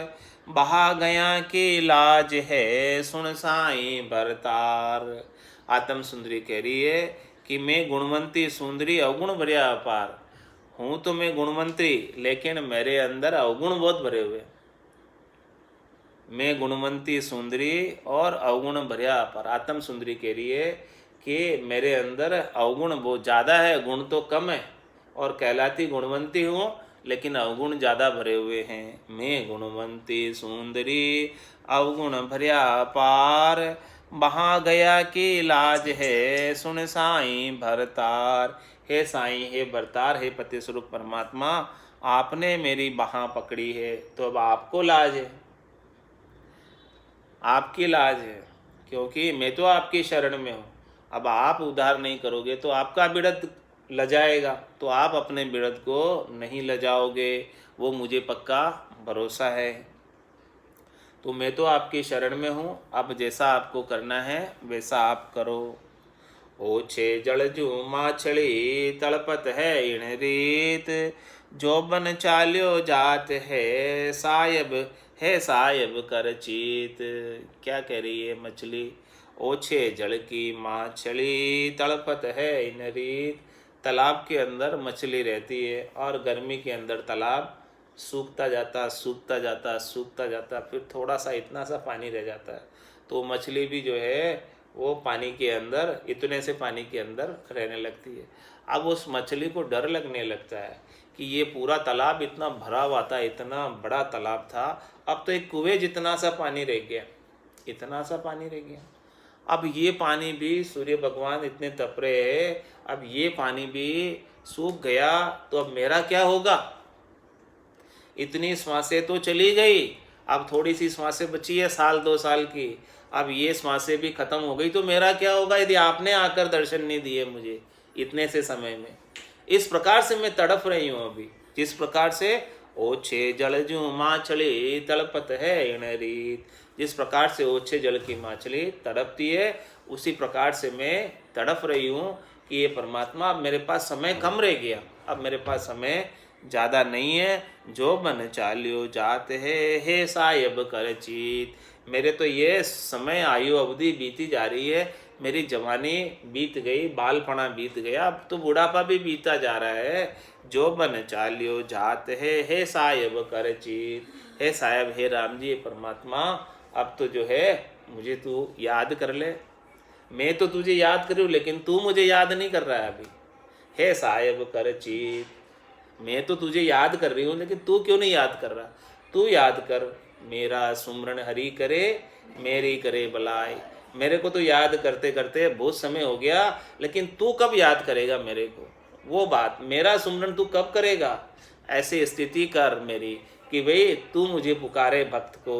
बहा गया की लाज है सुन साई भरतार। आत्म सुंदरी कह रही है कि मैं गुणवंती सुंदरी अवगुण भरिया अपार हूँ, तो मैं गुणवंती लेकिन मेरे अंदर अवगुण बहुत भरे हुए। मैं गुणवंती सुंदरी और अवगुण भरिया अपार। आत्म सुंदरी कह रही है कि मेरे अंदर अवगुण बहुत ज़्यादा है, गुण तो कम है, और कहलाती गुणवंती हूँ लेकिन अवगुण ज़्यादा भरे हुए हैं। मैं गुणवंती सुंदरी अवगुण भरिया पार, बहा गया की लाज है सुन साई भरतार। हे साईं, हे भरतार, हे पति स्वरूप परमात्मा, आपने मेरी बाहाँ पकड़ी है तो अब आपको लाज है, आपकी लाज है, क्योंकि मैं तो आपकी शरण में हूँ। अब आप उद्धार नहीं करोगे तो आपका बिड़द लजाएगा, तो आप अपने बिड़द को नहीं लजाओगे, वो मुझे पक्का भरोसा है। तो मैं तो आपकी शरण में हूँ, अब जैसा आपको करना है वैसा आप करो। ओछे जलजू माछली तड़पत है इण रीत, जोबन चाल्यो जात है सायब है सायब कर चीत। क्या कह रही है मछली? ओछे जल की माछली तड़पत है इन रीत। तालाब के अंदर मछली रहती है और गर्मी के अंदर तालाब सूखता जाता सूखता जाता सूखता जाता, फिर थोड़ा सा इतना सा पानी रह जाता है। तो मछली भी जो है वो पानी के अंदर, इतने से पानी के अंदर रहने लगती है। अब उस मछली को डर लगने लगता है कि ये पूरा तालाब इतना भरा हुआ था, इतना बड़ा तालाब था, अब तो एक कुएं जितना सा पानी रह गया, इतना सा पानी रह गया। अब ये पानी भी, सूर्य भगवान इतने तप रहे हैं, अब ये पानी भी सूख गया तो अब मेरा क्या होगा? इतनी श्वासें तो चली गई, अब थोड़ी सी श्वासें बची है, 1-2 साल की, अब ये श्वासें भी खत्म हो गई तो मेरा क्या होगा यदि आपने आकर दर्शन नहीं दिए मुझे इतने से समय में। इस प्रकार से मैं तड़प रही हूँ अभी, जिस प्रकार से ओछे जलजू माछली तड़पत है इण रीत, जिस प्रकार से ओछे जल की मछली तड़पती है, उसी प्रकार से मैं तड़प रही हूँ कि ये परमात्मा अब मेरे पास समय कम रह गया, अब मेरे पास समय ज़्यादा नहीं है। जो बन चाल्यो जात है हे सायब कर चीत। मेरे तो ये समय आयु अवधि बीती जा रही है, मेरी जवानी बीत गई, बालपना बीत गया, अब तो बुढ़ापा भी बीता जा रहा है। जो बन चाल्यो जात है हे सायब कर चीत। हे सायब, हे राम जी, हे परमात्मा, अब तो जो है मुझे तू याद कर ले। मैं तो तुझे याद कर रही हूँ लेकिन तू मुझे याद नहीं कर रहा है अभी। हे सायब कर चीत, मैं तो तुझे याद कर रही हूँ लेकिन तू क्यों नहीं याद कर रहा? तू याद कर, मेरा सुमरन हरि करे मेरी करे भलाई। मेरे को तो याद करते करते बहुत समय हो गया, लेकिन तू कब याद करेगा मेरे को? वो बात, मेरा सुमरन तू कब करेगा? ऐसी स्थिति कर मेरी कि भाई तू मुझे पुकारे भक्त को।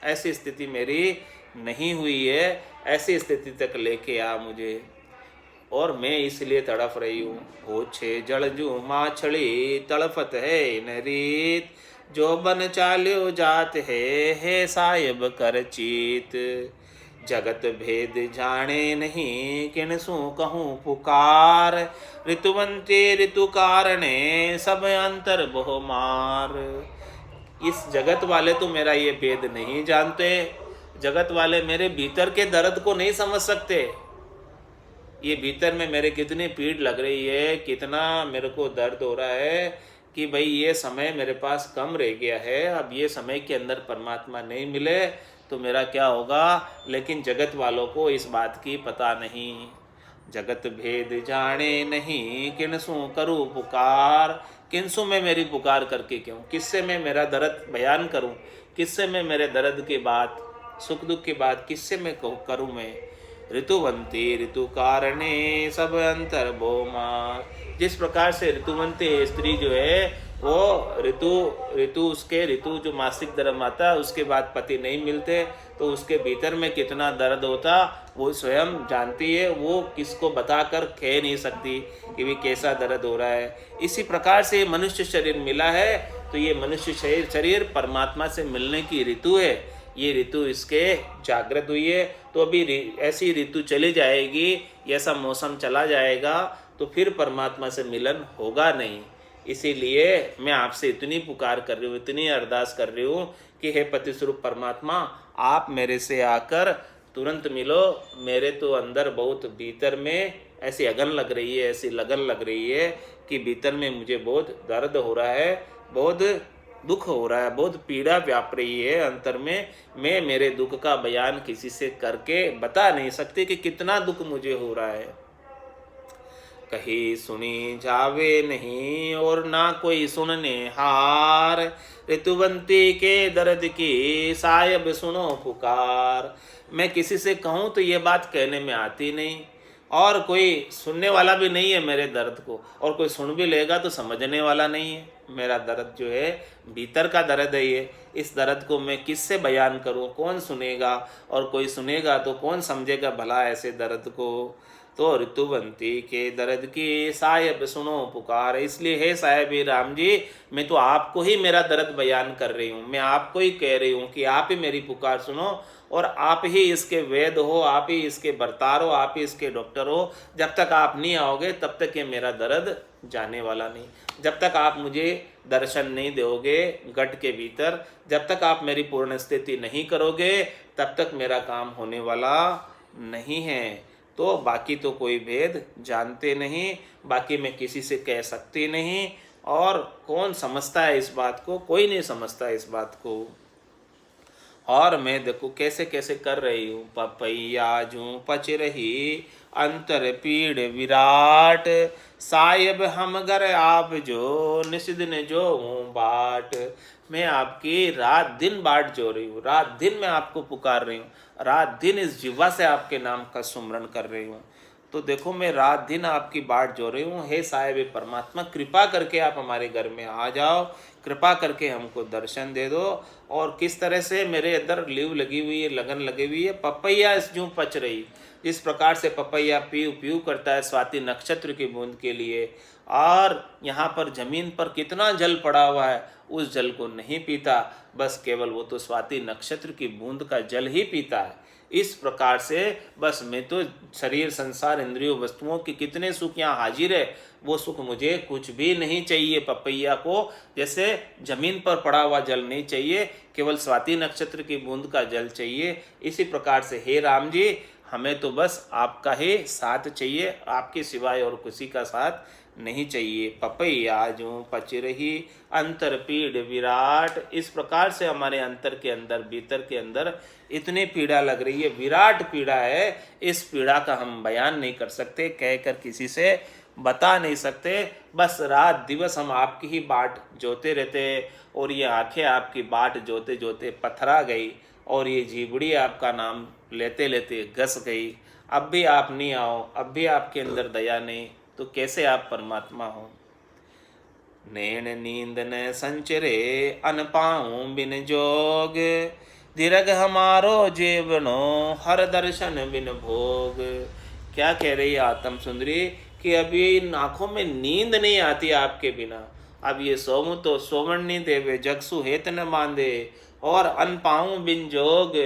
ऐसी स्थिति मेरी नहीं हुई है, ऐसी स्थिति तक लेके आ मुझे। और मैं इसलिए तड़फ रही हूँ। हो छे जलजू माछड़ी तड़फत है न रीत, जो बन चाल्यो जात है साहिब कर चीत। जगत भेद जाने नहीं किनसु कहूँ पुकार, ऋतुवंते ऋतु कारणे सब अंतर बहु मार। इस जगत वाले तो मेरा ये भेद नहीं जानते, जगत वाले मेरे भीतर के दर्द को नहीं समझ सकते। ये भीतर में मेरे कितनी पीड़ लग रही है, कितना मेरे को दर्द हो रहा है कि भाई ये समय मेरे पास कम रह गया है, अब ये समय के अंदर परमात्मा नहीं मिले तो मेरा क्या होगा। लेकिन जगत वालों को इस बात की पता नहीं। जगत भेद जाने नहीं किनसु करूँ पुकार, किनसु मैं मेरी पुकार करके क्यों, किससे मैं मेरा दर्द बयान करूँ, किससे मैं मेरे दर्द की बात, सुख दुख की बात किससे मैं करूँ मैं। ऋतुवंती ऋतु कारणे सब अंतर बोमार। जिस प्रकार से ऋतुवंती स्त्री जो है वो ऋतु उसके ऋतु जो मासिक धर्म आता है उसके बाद पति नहीं मिलते तो उसके भीतर में कितना दर्द होता वो स्वयं जानती है, वो किसको बताकर कह नहीं सकती कि भी कैसा दर्द हो रहा है। इसी प्रकार से मनुष्य शरीर मिला है तो ये मनुष्य शरीर परमात्मा से मिलने की ऋतु है। ये ऋतु इसके जागृत हुई है तो अभी ऐसी ऋतु चली जाएगी, ऐसा मौसम चला जाएगा तो फिर परमात्मा से मिलन होगा नहीं। इसीलिए मैं आपसे इतनी पुकार कर रही हूँ, इतनी अरदास कर रही हूँ कि हे पति स्वरूप परमात्मा आप मेरे से आकर तुरंत मिलो। मेरे तो अंदर बहुत भीतर में ऐसी अगन लग रही है, ऐसी लगन लग रही है कि भीतर में मुझे बहुत दर्द हो रहा है, बहुत दुख हो रहा है, बहुत पीड़ा व्याप रही है अंतर में। मैं मेरे दुख का बयान किसी से करके बता नहीं सकती कि कितना दुख मुझे हो रहा है। कहीं सुनी जावे नहीं और ना कोई सुनने हार, ऋतुवंती के दर्द की साहिब सुनो पुकार। मैं किसी से कहूँ तो ये बात कहने में आती नहीं और कोई सुनने वाला भी नहीं है मेरे दर्द को, और कोई सुन भी लेगा तो समझने वाला नहीं है। मेरा दर्द जो है भीतर का दर्द है ये, इस दर्द को मैं किससे बयान करूं, कौन सुनेगा, और कोई सुनेगा तो कौन समझेगा भला ऐसे दर्द को। तो ऋतुवंती के दर्द की साहिब सुनो पुकार। इसलिए हे साहिब राम जी मैं तो आपको ही मेरा दर्द बयान कर रही हूँ, मैं आपको ही कह रही हूँ कि आप ही मेरी पुकार सुनो और आप ही इसके वैद्य हो, आप ही इसके बरतार हो, आप ही इसके डॉक्टर हो। जब तक आप नहीं आओगे तब तक ये मेरा दर्द जाने वाला नहीं। जब तक आप मुझे दर्शन नहीं दोगे घट के भीतर, जब तक आप मेरी पूर्ण स्थिति नहीं करोगे तब तक मेरा काम होने वाला नहीं है। तो बाकी तो कोई भेद जानते नहीं, बाकी मैं किसी से कह सकती नहीं, और कौन समझता है इस बात को, कोई नहीं समझता इस बात को। और मैं देखो कैसे कैसे कर रही हूँ। पपैया जू पच रही अंतर पीड़ विराट, साहिब हम घर आप जो निषिदिन जो हूँ बाट। मैं आपकी रात दिन बाट जो रही हूँ, रात दिन मैं आपको पुकार रही हूँ, रात दिन इस जिह्वा से आपके नाम का सुमरण कर रही हूँ। तो देखो मैं रात दिन आपकी बाट जो रही हूँ। हे साहिब परमात्मा कृपा करके आप हमारे घर में आ जाओ, कृपा करके हमको दर्शन दे दो। और किस तरह से मेरे अंदर लीव लगी हुई है, लगन लगी हुई है। पपैया इस जूं पच रही, जिस प्रकार से पपैया पीऊ पीऊ करता है स्वाति नक्षत्र की बूंद के लिए, और यहाँ पर जमीन पर कितना जल पड़ा हुआ है उस जल को नहीं पीता, बस केवल वो तो स्वाति नक्षत्र की बूंद का जल ही पीता है। इस प्रकार से बस मैं तो शरीर संसार इंद्रियों वस्तुओं के कितने सुख यहाँ हाजिर है, वो सुख मुझे कुछ भी नहीं चाहिए। पपैया को जैसे जमीन पर पड़ा हुआ जल नहीं चाहिए, केवल स्वाति नक्षत्र की बूंद का जल चाहिए। इसी प्रकार से हे राम जी हमें तो बस आपका ही साथ चाहिए, आपके सिवाय और किसी का साथ नहीं चाहिए। पपैया जो पच रही अंतर पीड़ विराट। इस प्रकार से हमारे अंतर के अंदर भीतर के अंदर इतनी पीड़ा लग रही है, विराट पीड़ा है। इस पीड़ा का हम बयान नहीं कर सकते, कहकर किसी से बता नहीं सकते। बस रात दिवस हम आपकी ही बाट जोते रहते हैं, और ये आंखें आपकी बाट जोते जोते पथरा गई, और ये जीवड़ी आपका नाम लेते लेते घस गई। अब भी आप नहीं आओ, अब भी आपके अंदर दया नहीं, तो कैसे आप परमात्मा हो। नैन नींद न संचरे अन पाऊँ बिन जोग, दीर्घ हमारो जीवनो हर दर्शन बिन भोग। क्या कह रही है आत्म सुंदरी कि अभी इन आँखों में नींद नहीं आती आपके बिना। अब ये सोमु तो सोवण नहीं देवे, जगसु हेत न बांधे, और अन पाऊँ बिन जोग।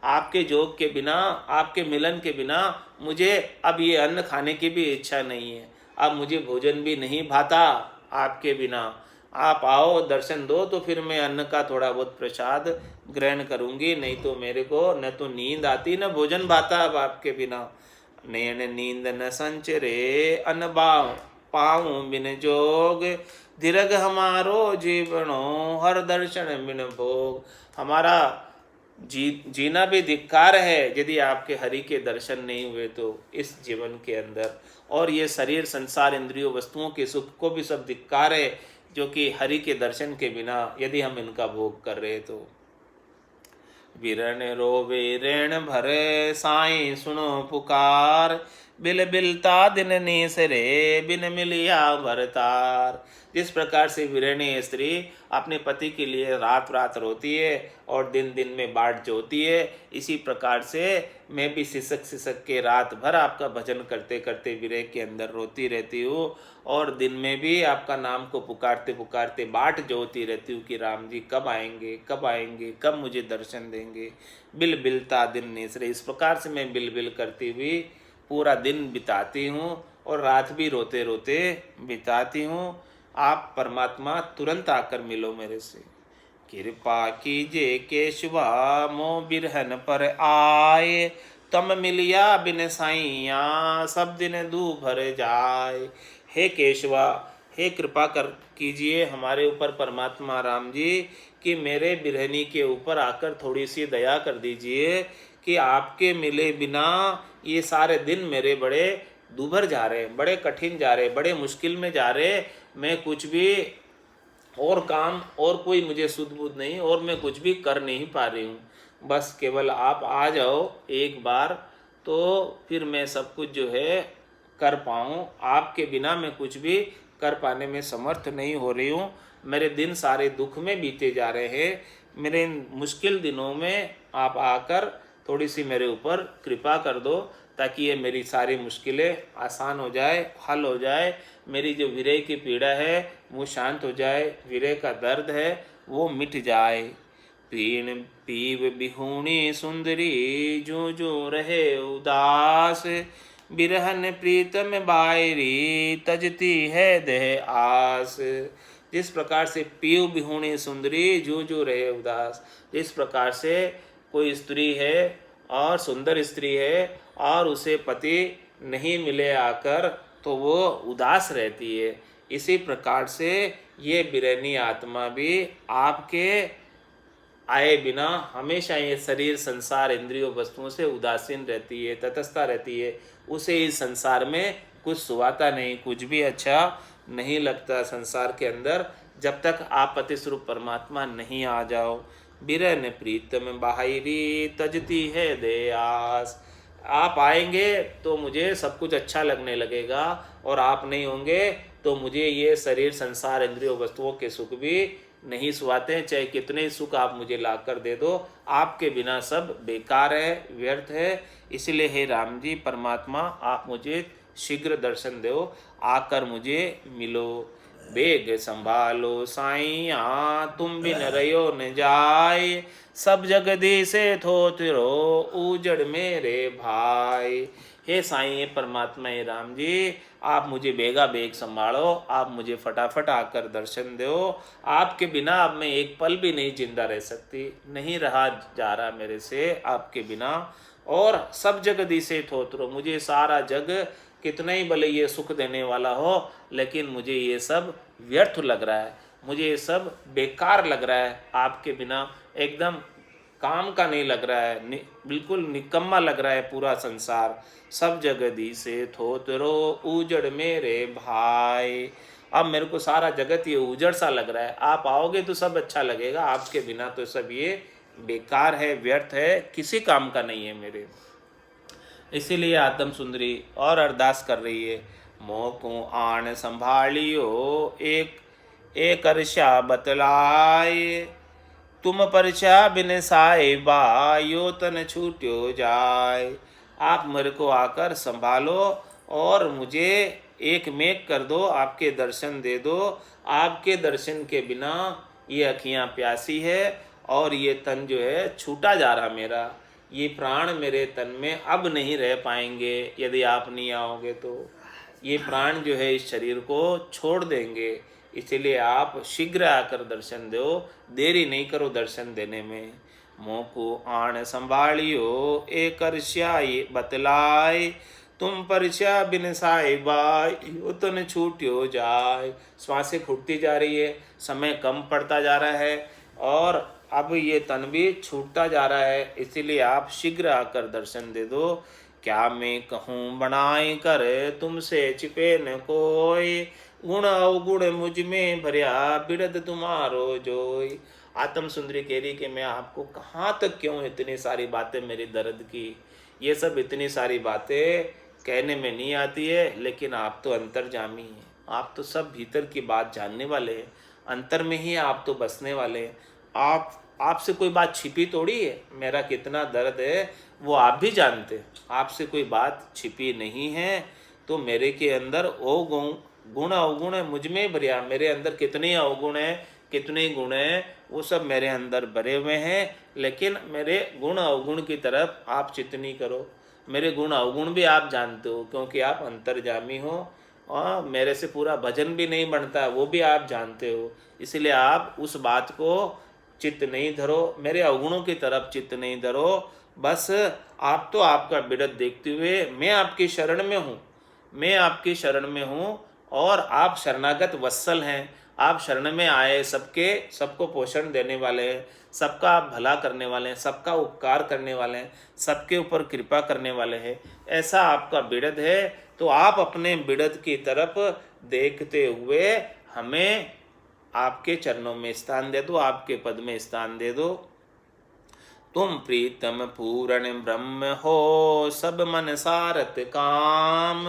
आपके जोग के बिना, आपके मिलन के बिना मुझे अब ये अन्न खाने की भी इच्छा नहीं है। अब मुझे भोजन भी नहीं भाता आपके बिना। आप आओ, दर्शन दो, तो फिर मैं अन्न का थोड़ा बहुत प्रसाद ग्रहण करूंगी, नहीं तो मेरे को न तो नींद आती न भोजन भाता अब आपके बिना। नयन नींद न संचरे अन्न बाव पाऊँ बिन जोग। दीर्घ हमारो जीवनो हर दर्शन बिन भोग। हमारा जीना भी धिक्कार है यदि आपके हरि के दर्शन नहीं हुए तो इस जीवन के अंदर। और ये शरीर, संसार, इंद्रियों, वस्तुओं के सुख को भी सब धिक्कार है, जो कि हरि के दर्शन के बिना यदि हम इनका भोग कर रहे तो। विरण रोवे ऋण भरे साईं सुनो पुकार, बिल बिलता दिन नीसरे बिन मिलिया भरतार। जिस प्रकार से विरणी स्त्री अपने पति के लिए रात रात रोती है और दिन दिन में बाट जोती है, इसी प्रकार से मैं भी सिसक सिसक के रात भर आपका भजन करते करते विरह के अंदर रोती रहती हूँ, और दिन में भी आपका नाम को पुकारते पुकारते बाट जोती रहती हूँ कि राम जी कब आएंगे, कब आएंगे, कब मुझे दर्शन देंगे। बिल बिलता दिन निसरे, इस प्रकार से मैं बिल बिल करती हुई पूरा दिन बिताती हूँ और रात भी रोते रोते बिताती हूँ। आप परमात्मा तुरंत आकर मिलो मेरे से। कृपा कीजिए केशवा मोह बिरहन पर आए, तम मिलिया बिन साइया सब दिन दू भर जाए। हे केशवा, हे कृपा कर कीजिए हमारे ऊपर परमात्मा राम जी, कि मेरे बिरहनी के ऊपर आकर थोड़ी सी दया कर दीजिए कि आपके मिले बिना ये सारे दिन मेरे बड़े दूभर जा रहे, बड़े कठिन जा रहे, बड़े मुश्किल में जा रहे। मैं कुछ भी और काम और कोई मुझे सुध बुध नहीं, और मैं कुछ भी कर नहीं पा रही हूँ। बस केवल आप आ जाओ एक बार, तो फिर मैं सब कुछ जो है कर पाऊँ। आपके बिना मैं कुछ भी कर पाने में समर्थ नहीं हो रही हूँ। मेरे दिन सारे दुख में बीते जा रहे हैं। मेरे इन मुश्किल दिनों में आप आकर थोड़ी सी मेरे ऊपर कृपा कर दो, ताकि ये मेरी सारी मुश्किलें आसान हो जाए, हल हो जाए। मेरी जो विरह की पीड़ा है वो शांत हो जाए, विरह का दर्द है वो मिट जाए। पीण पीव बिहूणी सुंदरी जो जो रहे उदास, बिरहन प्रीतम बायरी तजती है देह आस। जिस प्रकार से पीव बिहूणी सुंदरी जो जो रहे उदास, जिस प्रकार से कोई स्त्री है और सुंदर स्त्री है और उसे पति नहीं मिले आकर तो वो उदास रहती है, इसी प्रकार से ये बिरहनी आत्मा भी आपके आए बिना हमेशा ये शरीर, संसार, इंद्रियों, वस्तुओं से उदासीन रहती है, तटस्था रहती है। उसे इस संसार में कुछ सुहाता नहीं, कुछ भी अच्छा नहीं लगता संसार के अंदर, जब तक आप पति स्वरूप परमात्मा नहीं आ जाओ। बिरन प्रीतम बाहिरी तजती है दयास। आप आएंगे तो मुझे सब कुछ अच्छा लगने लगेगा, और आप नहीं होंगे तो मुझे ये शरीर, संसार, इंद्रियों, वस्तुओं के सुख भी नहीं सुहाते हैं। चाहे कितने सुख आप मुझे ला कर दे दो, आपके बिना सब बेकार है, व्यर्थ है। इसलिए हे राम जी परमात्मा, आप मुझे शीघ्र दर्शन दो, आकर मुझे मिलो। बेग संभालो साइया तुम बिन रयो न जाए, सब जगदीशे थोतिरो उजड़ मेरे भाई। हे साईं, हे परमात्मा, हे राम जी, आप मुझे बेगा बेग संभालो, आप मुझे फटाफट आकर दर्शन दो। आपके बिना अब मैं एक पल भी नहीं जिंदा रह सकती, नहीं रहा जा रहा मेरे से आपके बिना। और सब जगदीशे थोतिरो, मुझे सारा जग कितना ही भले ये सुख देने वाला हो, लेकिन मुझे ये सब व्यर्थ लग रहा है, मुझे ये सब बेकार लग रहा है। आपके बिना एकदम काम का नहीं लग रहा है, बिल्कुल निकम्मा लग रहा है पूरा संसार। सब जगदी से थोतरो उजड़ मेरे भाई। अब मेरे को सारा जगत ये उजड़ सा लग रहा है, आप आओगे तो सब अच्छा लगेगा, आपके बिना तो सब ये बेकार है, व्यर्थ है, किसी काम का नहीं है मेरे। इसीलिए आत्म सुंदरी और अरदास कर रही है, मोह को आन संभालियो एक एक अर्षा बतलाए, तुम परछा बिन साहिबा यो तन छूट्यो जाय। आप मेरे को आकर संभालो और मुझे एक मेघ कर दो, आपके दर्शन दे दो। आपके दर्शन के बिना ये अखियाँ प्यासी है और ये तन जो है छूटा जा रहा मेरा। ये प्राण मेरे तन में अब नहीं रह पाएंगे यदि आप नहीं आओगे तो। ये प्राण जो है इस शरीर को छोड़ देंगे, इसलिए आप शीघ्र आकर दर्शन दो, देरी नहीं करो दर्शन देने में। मोह को आण संभालियो एक अर्श्याई बतलाय, तुम परछा बिन साहिबा यो तन छूट्यो जाय। श्वासें फूटती जा रही है, समय कम पड़ता जा रहा है और अब ये तन भी छूटता जा रहा है, इसीलिए आप शीघ्र आकर दर्शन दे दो। क्या मैं कहूँ बनाए कर तुमसे छिपे न कोई, गुण अवगुण मुझ में भरिया बिरद तुम्हारो जोई। आत्म सुंदरी कह रही कि मैं आपको कहाँ तक क्यों इतनी सारी बातें मेरी दर्द की, ये सब इतनी सारी बातें कहने में नहीं आती है, लेकिन आप तो अंतर्जामी हैं, आप तो सब भीतर की बात जानने वाले हैं, अंतर में ही आप तो बसने वाले हैं। आपसे कोई बात छिपी थोड़ी है, मेरा कितना दर्द है वो आप भी जानते हैं, आपसे कोई बात छिपी नहीं है। तो मेरे के अंदर ओ गुण अवगुण है, मुझ में भरिया, मेरे अंदर कितने अवगुण हैं कितने गुण हैं वो सब मेरे अंदर भरे हुए हैं, लेकिन मेरे गुण अवगुण की तरफ आप चिंतनी करो। मेरे गुण अवगुण भी आप जानते हो क्योंकि आप अंतर्जामी हो, और मेरे से पूरा भजन भी नहीं बनता वो भी आप जानते हो, इसलिए आप उस बात को चित्त नहीं धरो, मेरे अवगुणों की तरफ चित्त नहीं धरो। बस आप तो आपका बिरद देखते हुए मैं आपकी शरण में हूँ, मैं आपकी शरण में हूँ और आप शरणागत वत्सल हैं। आप शरण में आए, सबको पोषण देने वाले हैं, सबका आप भला करने वाले हैं, सबका उपकार करने वाले हैं, सबके ऊपर कृपा करने वाले हैं, ऐसा आपका बिरद है। तो आप अपने बिरद की तरफ देखते हुए हमें आपके चरणों में स्थान दे दो, आपके पद में स्थान दे दो। तुम प्रीतम पूर्ण ब्रह्म हो सब मन सारत काम,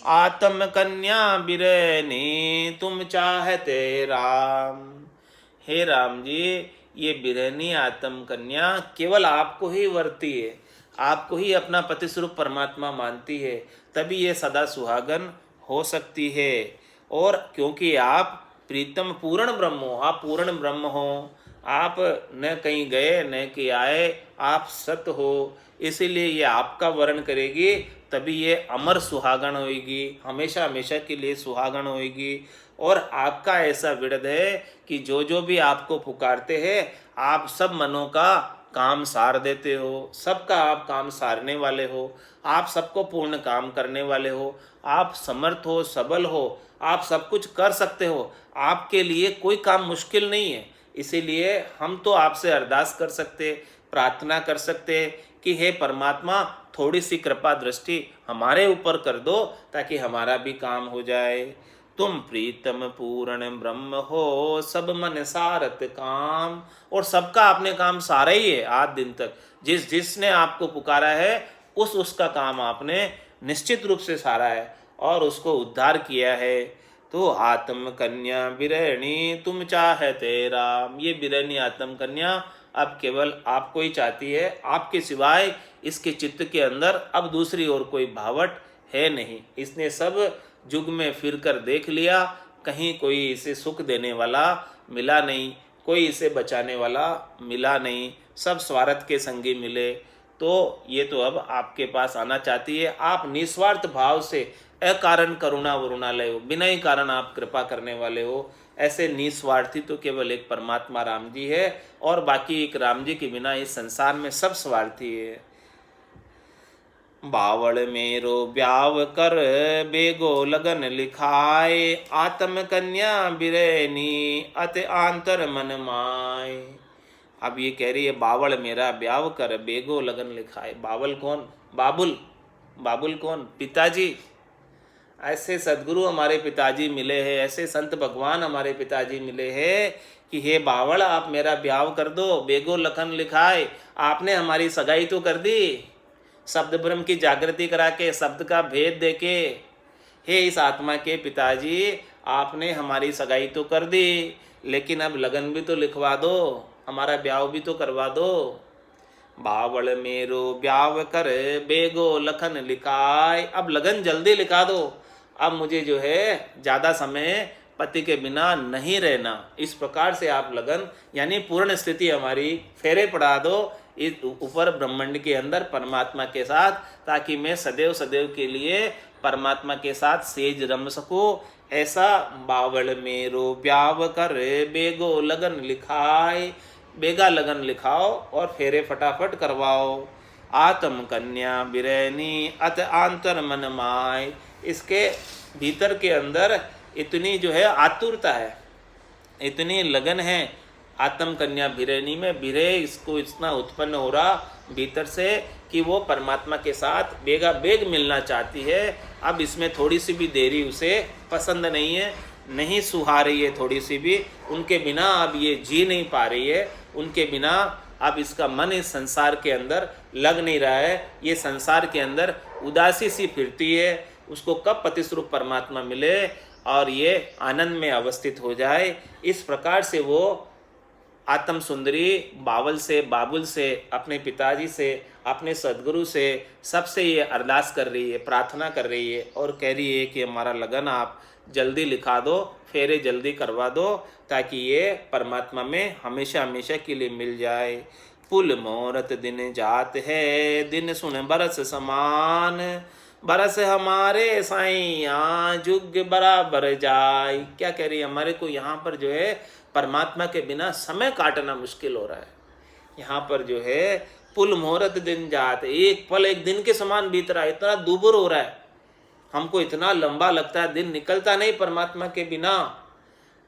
आत्म कन्या बिरहनी तुम चाहते राम। हे राम जी, ये बिरहनी आत्म कन्या केवल आपको ही वर्ती है, आपको ही अपना पति स्वरूप परमात्मा मानती है, तभी ये सदा सुहागन हो सकती है। और क्योंकि आप प्रीतम पूर्ण ब्रह्म हो, आप पूर्ण ब्रह्म हो, आप न कहीं गए न कहीं आए, आप सत्य हो, इसीलिए ये आपका वर्ण करेगी, तभी ये अमर सुहागन होएगी, हमेशा हमेशा के लिए सुहागन होएगी। और आपका ऐसा विरद है कि जो जो भी आपको पुकारते हैं आप सब मनों का काम सार देते हो, सबका आप काम सारने वाले हो, आप सबको पूर्ण काम करने वाले हो, आप समर्थ हो, सबल हो, आप सब कुछ कर सकते हो, आपके लिए कोई काम मुश्किल नहीं है। इसीलिए हम तो आपसे अरदास कर सकते, प्रार्थना कर सकते कि हे परमात्मा थोड़ी सी कृपा दृष्टि हमारे ऊपर कर दो ताकि हमारा भी काम हो जाए। तुम प्रीतम पूर्ण ब्रह्म हो सब मन सारत काम, और सबका आपने काम सारा ही है आज दिन तक, जिसने आपको पुकारा है उसका काम आपने निश्चित रूप से सारा है और उसको उद्धार किया है। तो आत्म कन्या बिरहणी तुम चाहते राम, ये बिरहणी आत्म कन्या अब केवल आपको ही चाहती है, आपके सिवाय इसके चित्त के अंदर अब दूसरी और कोई भावट है नहीं। इसने सब युग में फिर कर देख लिया, कहीं कोई इसे सुख देने वाला मिला नहीं, कोई इसे बचाने वाला मिला नहीं, सब स्वार्थ के संगी मिले। तो ये तो अब आपके पास आना चाहती है, आप निस्वार्थ भाव से अकारण करुणा वरुणालय हो, बिना ही कारण आप कृपा करने वाले हो। ऐसे निस्वार्थी तो केवल एक परमात्मा राम जी है, और बाकी एक राम जी के बिना इस संसार में सब स्वार्थी है। बावड़ मेरो ब्याव कर बेगो लगन लिखाए, आत्म कन्या बिरहनी अति आंतर मन माय। अब ये कह रही है बावड़ मेरा ब्याव कर बेगो लगन लिखाए। बावल कौन? बाबुल। बाबुल कौन? पिताजी। ऐसे सदगुरु हमारे पिताजी मिले हैं, ऐसे संत भगवान हमारे पिताजी मिले हैं कि हे बावड़ आप मेरा ब्याव कर दो, बेगो लखन लिखाए। आपने हमारी सगाई तो कर दी, शब्द ब्रह्म की जागृति करा के, शब्द का भेद देके। हे इस आत्मा के पिताजी, आपने हमारी सगाई तो कर दी, लेकिन अब लगन भी तो लिखवा दो, हमारा ब्याह भी तो करवा दो। बावल मेरो ब्याह कर बेगो लखन लिखाए, अब लगन जल्दी लिखा दो, अब मुझे जो है ज़्यादा समय पति के बिना नहीं रहना। इस प्रकार से आप लगन यानी पूर्ण स्थिति हमारी फेरे पड़ा दो इस ऊपर ब्रह्मांड के अंदर परमात्मा के साथ, ताकि मैं सदैव सदैव के लिए परमात्मा के साथ सेज रम सकूं। ऐसा बावल मेरो ब्याव कर बेगो लगन लिखाए, बेगा लगन लिखाओ और फेरे फटाफट करवाओ। आत्म कन्या बिरैनी अत आंतर मन माय, इसके भीतर के अंदर इतनी जो है आतुरता है, इतनी लगन है आत्म कन्या बिरैनी में, बिरह इसको इतना उत्पन्न हो रहा भीतर से कि वो परमात्मा के साथ बेगा बेग मिलना चाहती है। अब इसमें थोड़ी सी भी देरी उसे पसंद नहीं है, नहीं सुहा रही है थोड़ी सी भी, उनके बिना अब ये जी नहीं पा रही है, उनके बिना अब इसका मन इस संसार के अंदर लग नहीं रहा है, ये संसार के अंदर उदासी सी फिरती है। उसको कब पतिस्वरूप परमात्मा मिले और ये आनंद में अवस्थित हो जाए, इस प्रकार से वो आत्म सुंदरी बावल से बाबुल से अपने पिताजी से अपने सदगुरु से सबसे ये अरदास कर रही है, प्रार्थना कर रही है और कह रही है कि हमारा लगन आप जल्दी लिखा दो, फेरे जल्दी करवा दो, ताकि ये परमात्मा में हमेशा हमेशा के लिए मिल जाए। पुल मोहरत दिन जात है, दिन सुन बरस समान, बरस हमारे साईं जुग बराबर जाए। क्या कह रही है, हमारे को यहाँ पर जो है परमात्मा के बिना समय काटना मुश्किल हो रहा है। यहाँ पर जो है पुल मुहूर्त दिन जात, एक पल एक दिन के समान बीत रहा है, इतना दुभर हो रहा है, हमको इतना लंबा लगता है, दिन निकलता नहीं परमात्मा के बिना।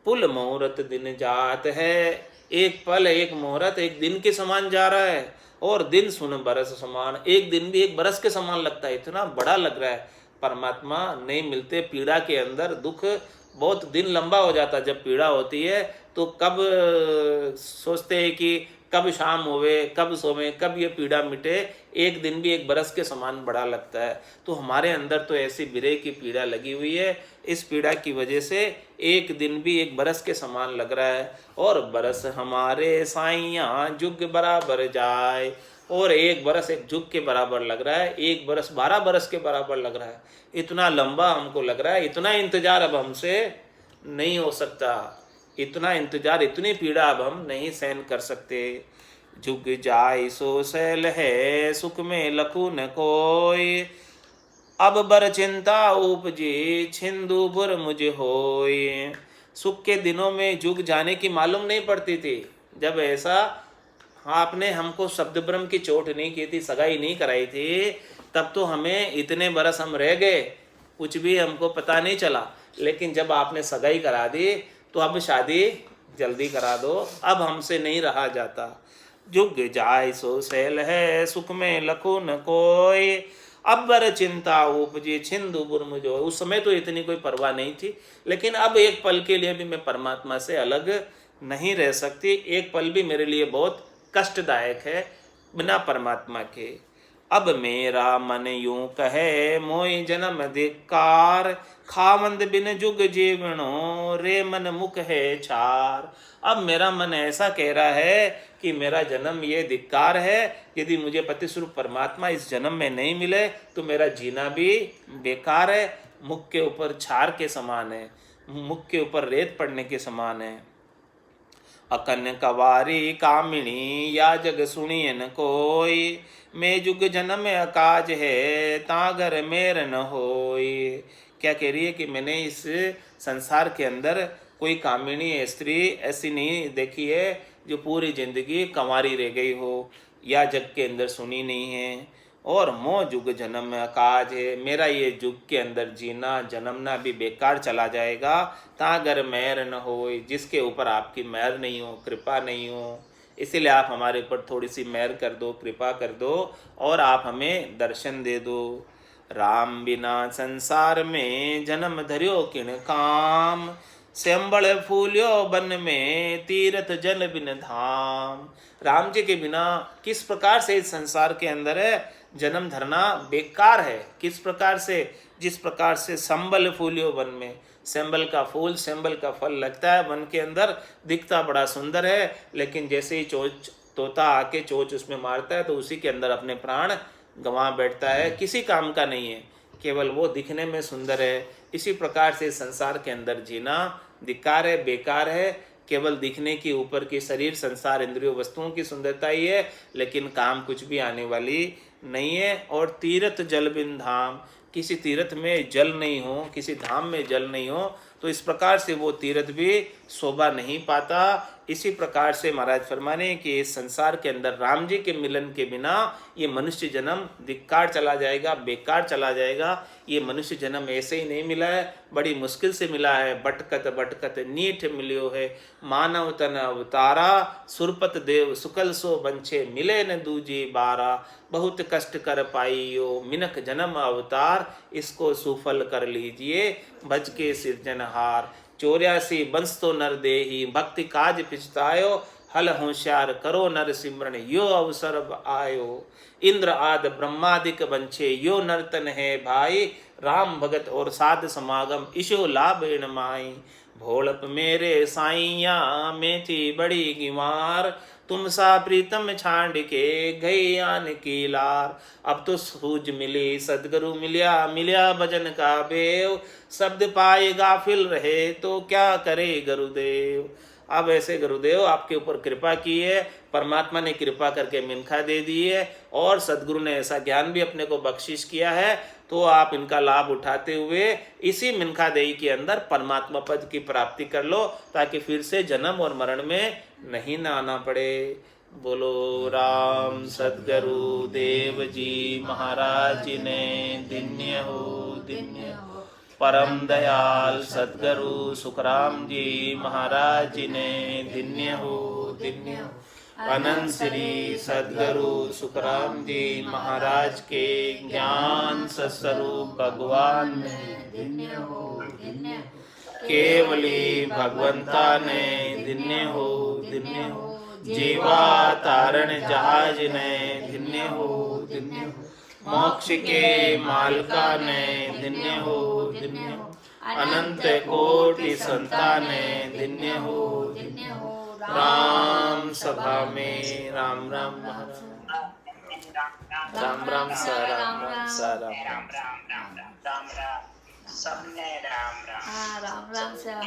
पुल मुहूर्त दिन जात है, एक पल एक मुहूर्त एक दिन के समान जा रहा है, और दिन सुन बरस समान, एक दिन भी एक बरस के समान लगता है, इतना बड़ा लग रहा है। परमात्मा नहीं मिलते, पीड़ा के अंदर दुख बहुत दिन लंबा हो जाता है। जब पीड़ा होती है तो कब सोचते हैं कि कब शाम होवे, कब सोवे, कब ये पीड़ा मिटे, एक दिन भी एक बरस के समान बड़ा लगता है। तो हमारे अंदर तो ऐसी विरह की पीड़ा लगी हुई है, इस पीड़ा की वजह से एक दिन भी एक बरस के समान लग रहा है। और बरस हमारे साईं जुग बराबर जाए, और एक बरस एक जुग के बराबर लग रहा है, एक बरस 12 बरस के बराबर लग रहा है, इतना लंबा हमको लग रहा है। इतना इंतजार अब हमसे नहीं हो सकता, इतना इंतजार, इतनी पीड़ा अब हम नहीं सहन कर सकते। जुग जाय सो सैल है, सुख में लखू न कोई, अब बर चिंता उपजे छिंदुपुर मुझे होय। सुख के दिनों में जुग जाने की मालूम नहीं पड़ती थी, जब ऐसा आपने हमको शब्द ब्रह्म की चोट नहीं की थी, सगाई नहीं कराई थी, तब तो हमें इतने बरस हम रह गए, कुछ भी हमको पता नहीं चला। लेकिन जब आपने सगाई करा दी तो अब शादी जल्दी करा दो, अब हमसे नहीं रहा जाता। जुग जाय सो सैल है, सुख में लखो न कोई, अब बर चिंता उपजे छिंदुपुर मुझे। उस समय तो इतनी कोई परवाह नहीं थी, लेकिन अब एक पल के लिए भी मैं परमात्मा से अलग नहीं रह सकती, एक पल भी मेरे लिए बहुत कष्टदायक है बिना परमात्मा के। अब मेरा मन यूं कहे मोय जन्म धिक्कार, खावंद बिन जुग जीवनो रे मन मुख है छार। अब मेरा मन ऐसा कह रहा है कि मेरा जन्म ये धिक्कार है, यदि मुझे पतिस्वरूप परमात्मा इस जन्म में नहीं मिले तो मेरा जीना भी बेकार है, मुख के ऊपर छार के समान है, मुख के ऊपर रेत पड़ने के समान है। अकन कवारी कामिणी या जग सुनियन कोई, मैं जुग जन्म अकाज है तागर मेर न होय। क्या कह रही है कि मैंने इस संसार के अंदर कोई कामिनी स्त्री ऐसी नहीं देखी है जो पूरी जिंदगी कंवारी रह गई हो, या जग के अंदर सुनी नहीं है। और मो जुग जन्म अकाज है, मेरा ये जुग के अंदर जीना जन्मना भी बेकार चला जाएगा। तागर मेहर न हो, जिसके ऊपर आपकी मेहर नहीं हो, कृपा नहीं हो, इसीलिए आप हमारे ऊपर थोड़ी सी मेहर कर दो, कृपा कर दो और आप हमें दर्शन दे दो। राम बिना संसार में जन्म धर्यो किण काम, सेंबड़ फूल्यो बन में तीर्थ जल बिन धाम। राम जी के बिना किस प्रकार से इस संसार के अंदर है जन्म धरना बेकार है, किस प्रकार से जिस प्रकार से संबल फूलियो वन में, संबल का फूल, संबल का फल लगता है वन के अंदर, दिखता बड़ा सुंदर है, लेकिन जैसे ही चोच तोता आके चोच उसमें मारता है तो उसी के अंदर अपने प्राण गंवा बैठता है, किसी काम का नहीं है, केवल वो दिखने में सुंदर है। इसी प्रकार से संसार के अंदर जीना धिक्कार है, बेकार है, केवल दिखने की ऊपर की शरीर, संसार, इंद्रियों, वस्तुओं की सुंदरता ही है, लेकिन काम कुछ भी आने वाली नहीं है। और तीर्थ जल बिन धाम, किसी तीर्थ में जल नहीं हो, किसी धाम में जल नहीं हो, तो इस प्रकार से वो तीर्थ भी शोभा नहीं पाता। इसी प्रकार से महाराज फरमाने कि इस संसार के अंदर राम जी के मिलन के बिना ये मनुष्य जन्म धिक्कार चला जाएगा, बेकार चला जाएगा। ये मनुष्य जन्म ऐसे ही नहीं मिला है, बड़ी मुश्किल से मिला है। भटकत भटकत नीठ मिलियो है, मानव तन अवतारा, सुरपत देव सुकल सो बंछे, मिले न दूजी बारा, बहुत कष्ट कर पाइयो मिनक जन्म अवतार, इसको सुफल कर लीजिए बच के सिरजनहार। 84 बंस तो नर देही, भक्ति काज पिछतायो, हल होशियार करो नर सिमरन, यो अवसर आयो। इंद्र आद ब्रह्मादिक बंछे, यो नर्तन है भाई, राम भगत और साध समागम, ईशो लाभ इन माई। भोलप मेरे साइया में थी बड़ी गिमार, तुम सा प्रीतम छांड के गई आन की लार। अब तो सूझ मिली सदगुरु मिलिया, मिलिया भजन का बेव, शब्द पाए गाफिल रहे तो क्या करे गुरुदेव। अब ऐसे गुरुदेव आपके ऊपर कृपा की है, परमात्मा ने कृपा करके मिनखा दे दी है, और सदगुरु ने ऐसा ज्ञान भी अपने को बख्शिश किया है, तो आप इनका लाभ उठाते हुए इसी मिनखा देही के अंदर परमात्मा पद की प्राप्ति कर लो, ताकि फिर से जन्म और मरण में नहीं ना आना पड़े। बोलो राम सदगुरु देव जी महाराज ने धन्य हो, धन्य हो। परम दयाल सदगुरु सुखराम जी महाराज ने धन्य हो, धन्य हो। अनंत श्री सदगुरु सुखराम जी महाराज के ज्ञान सस्वरूप भगवान ने धन्य हो, धन्य हो। केवली भगवंता ने धन्य हो, धन्य हो। जीवा तारण जहाज ने धन्य हो, धन्य हो। मोक्ष के मालका ने धन्य हो, धन्य हो। अनंत कोटि संताने धन्य हो, धन्य हो। राम सभा में राम राम राम राम सा राम राम सा राम राम राम राम सबने राम राम राम राम सा।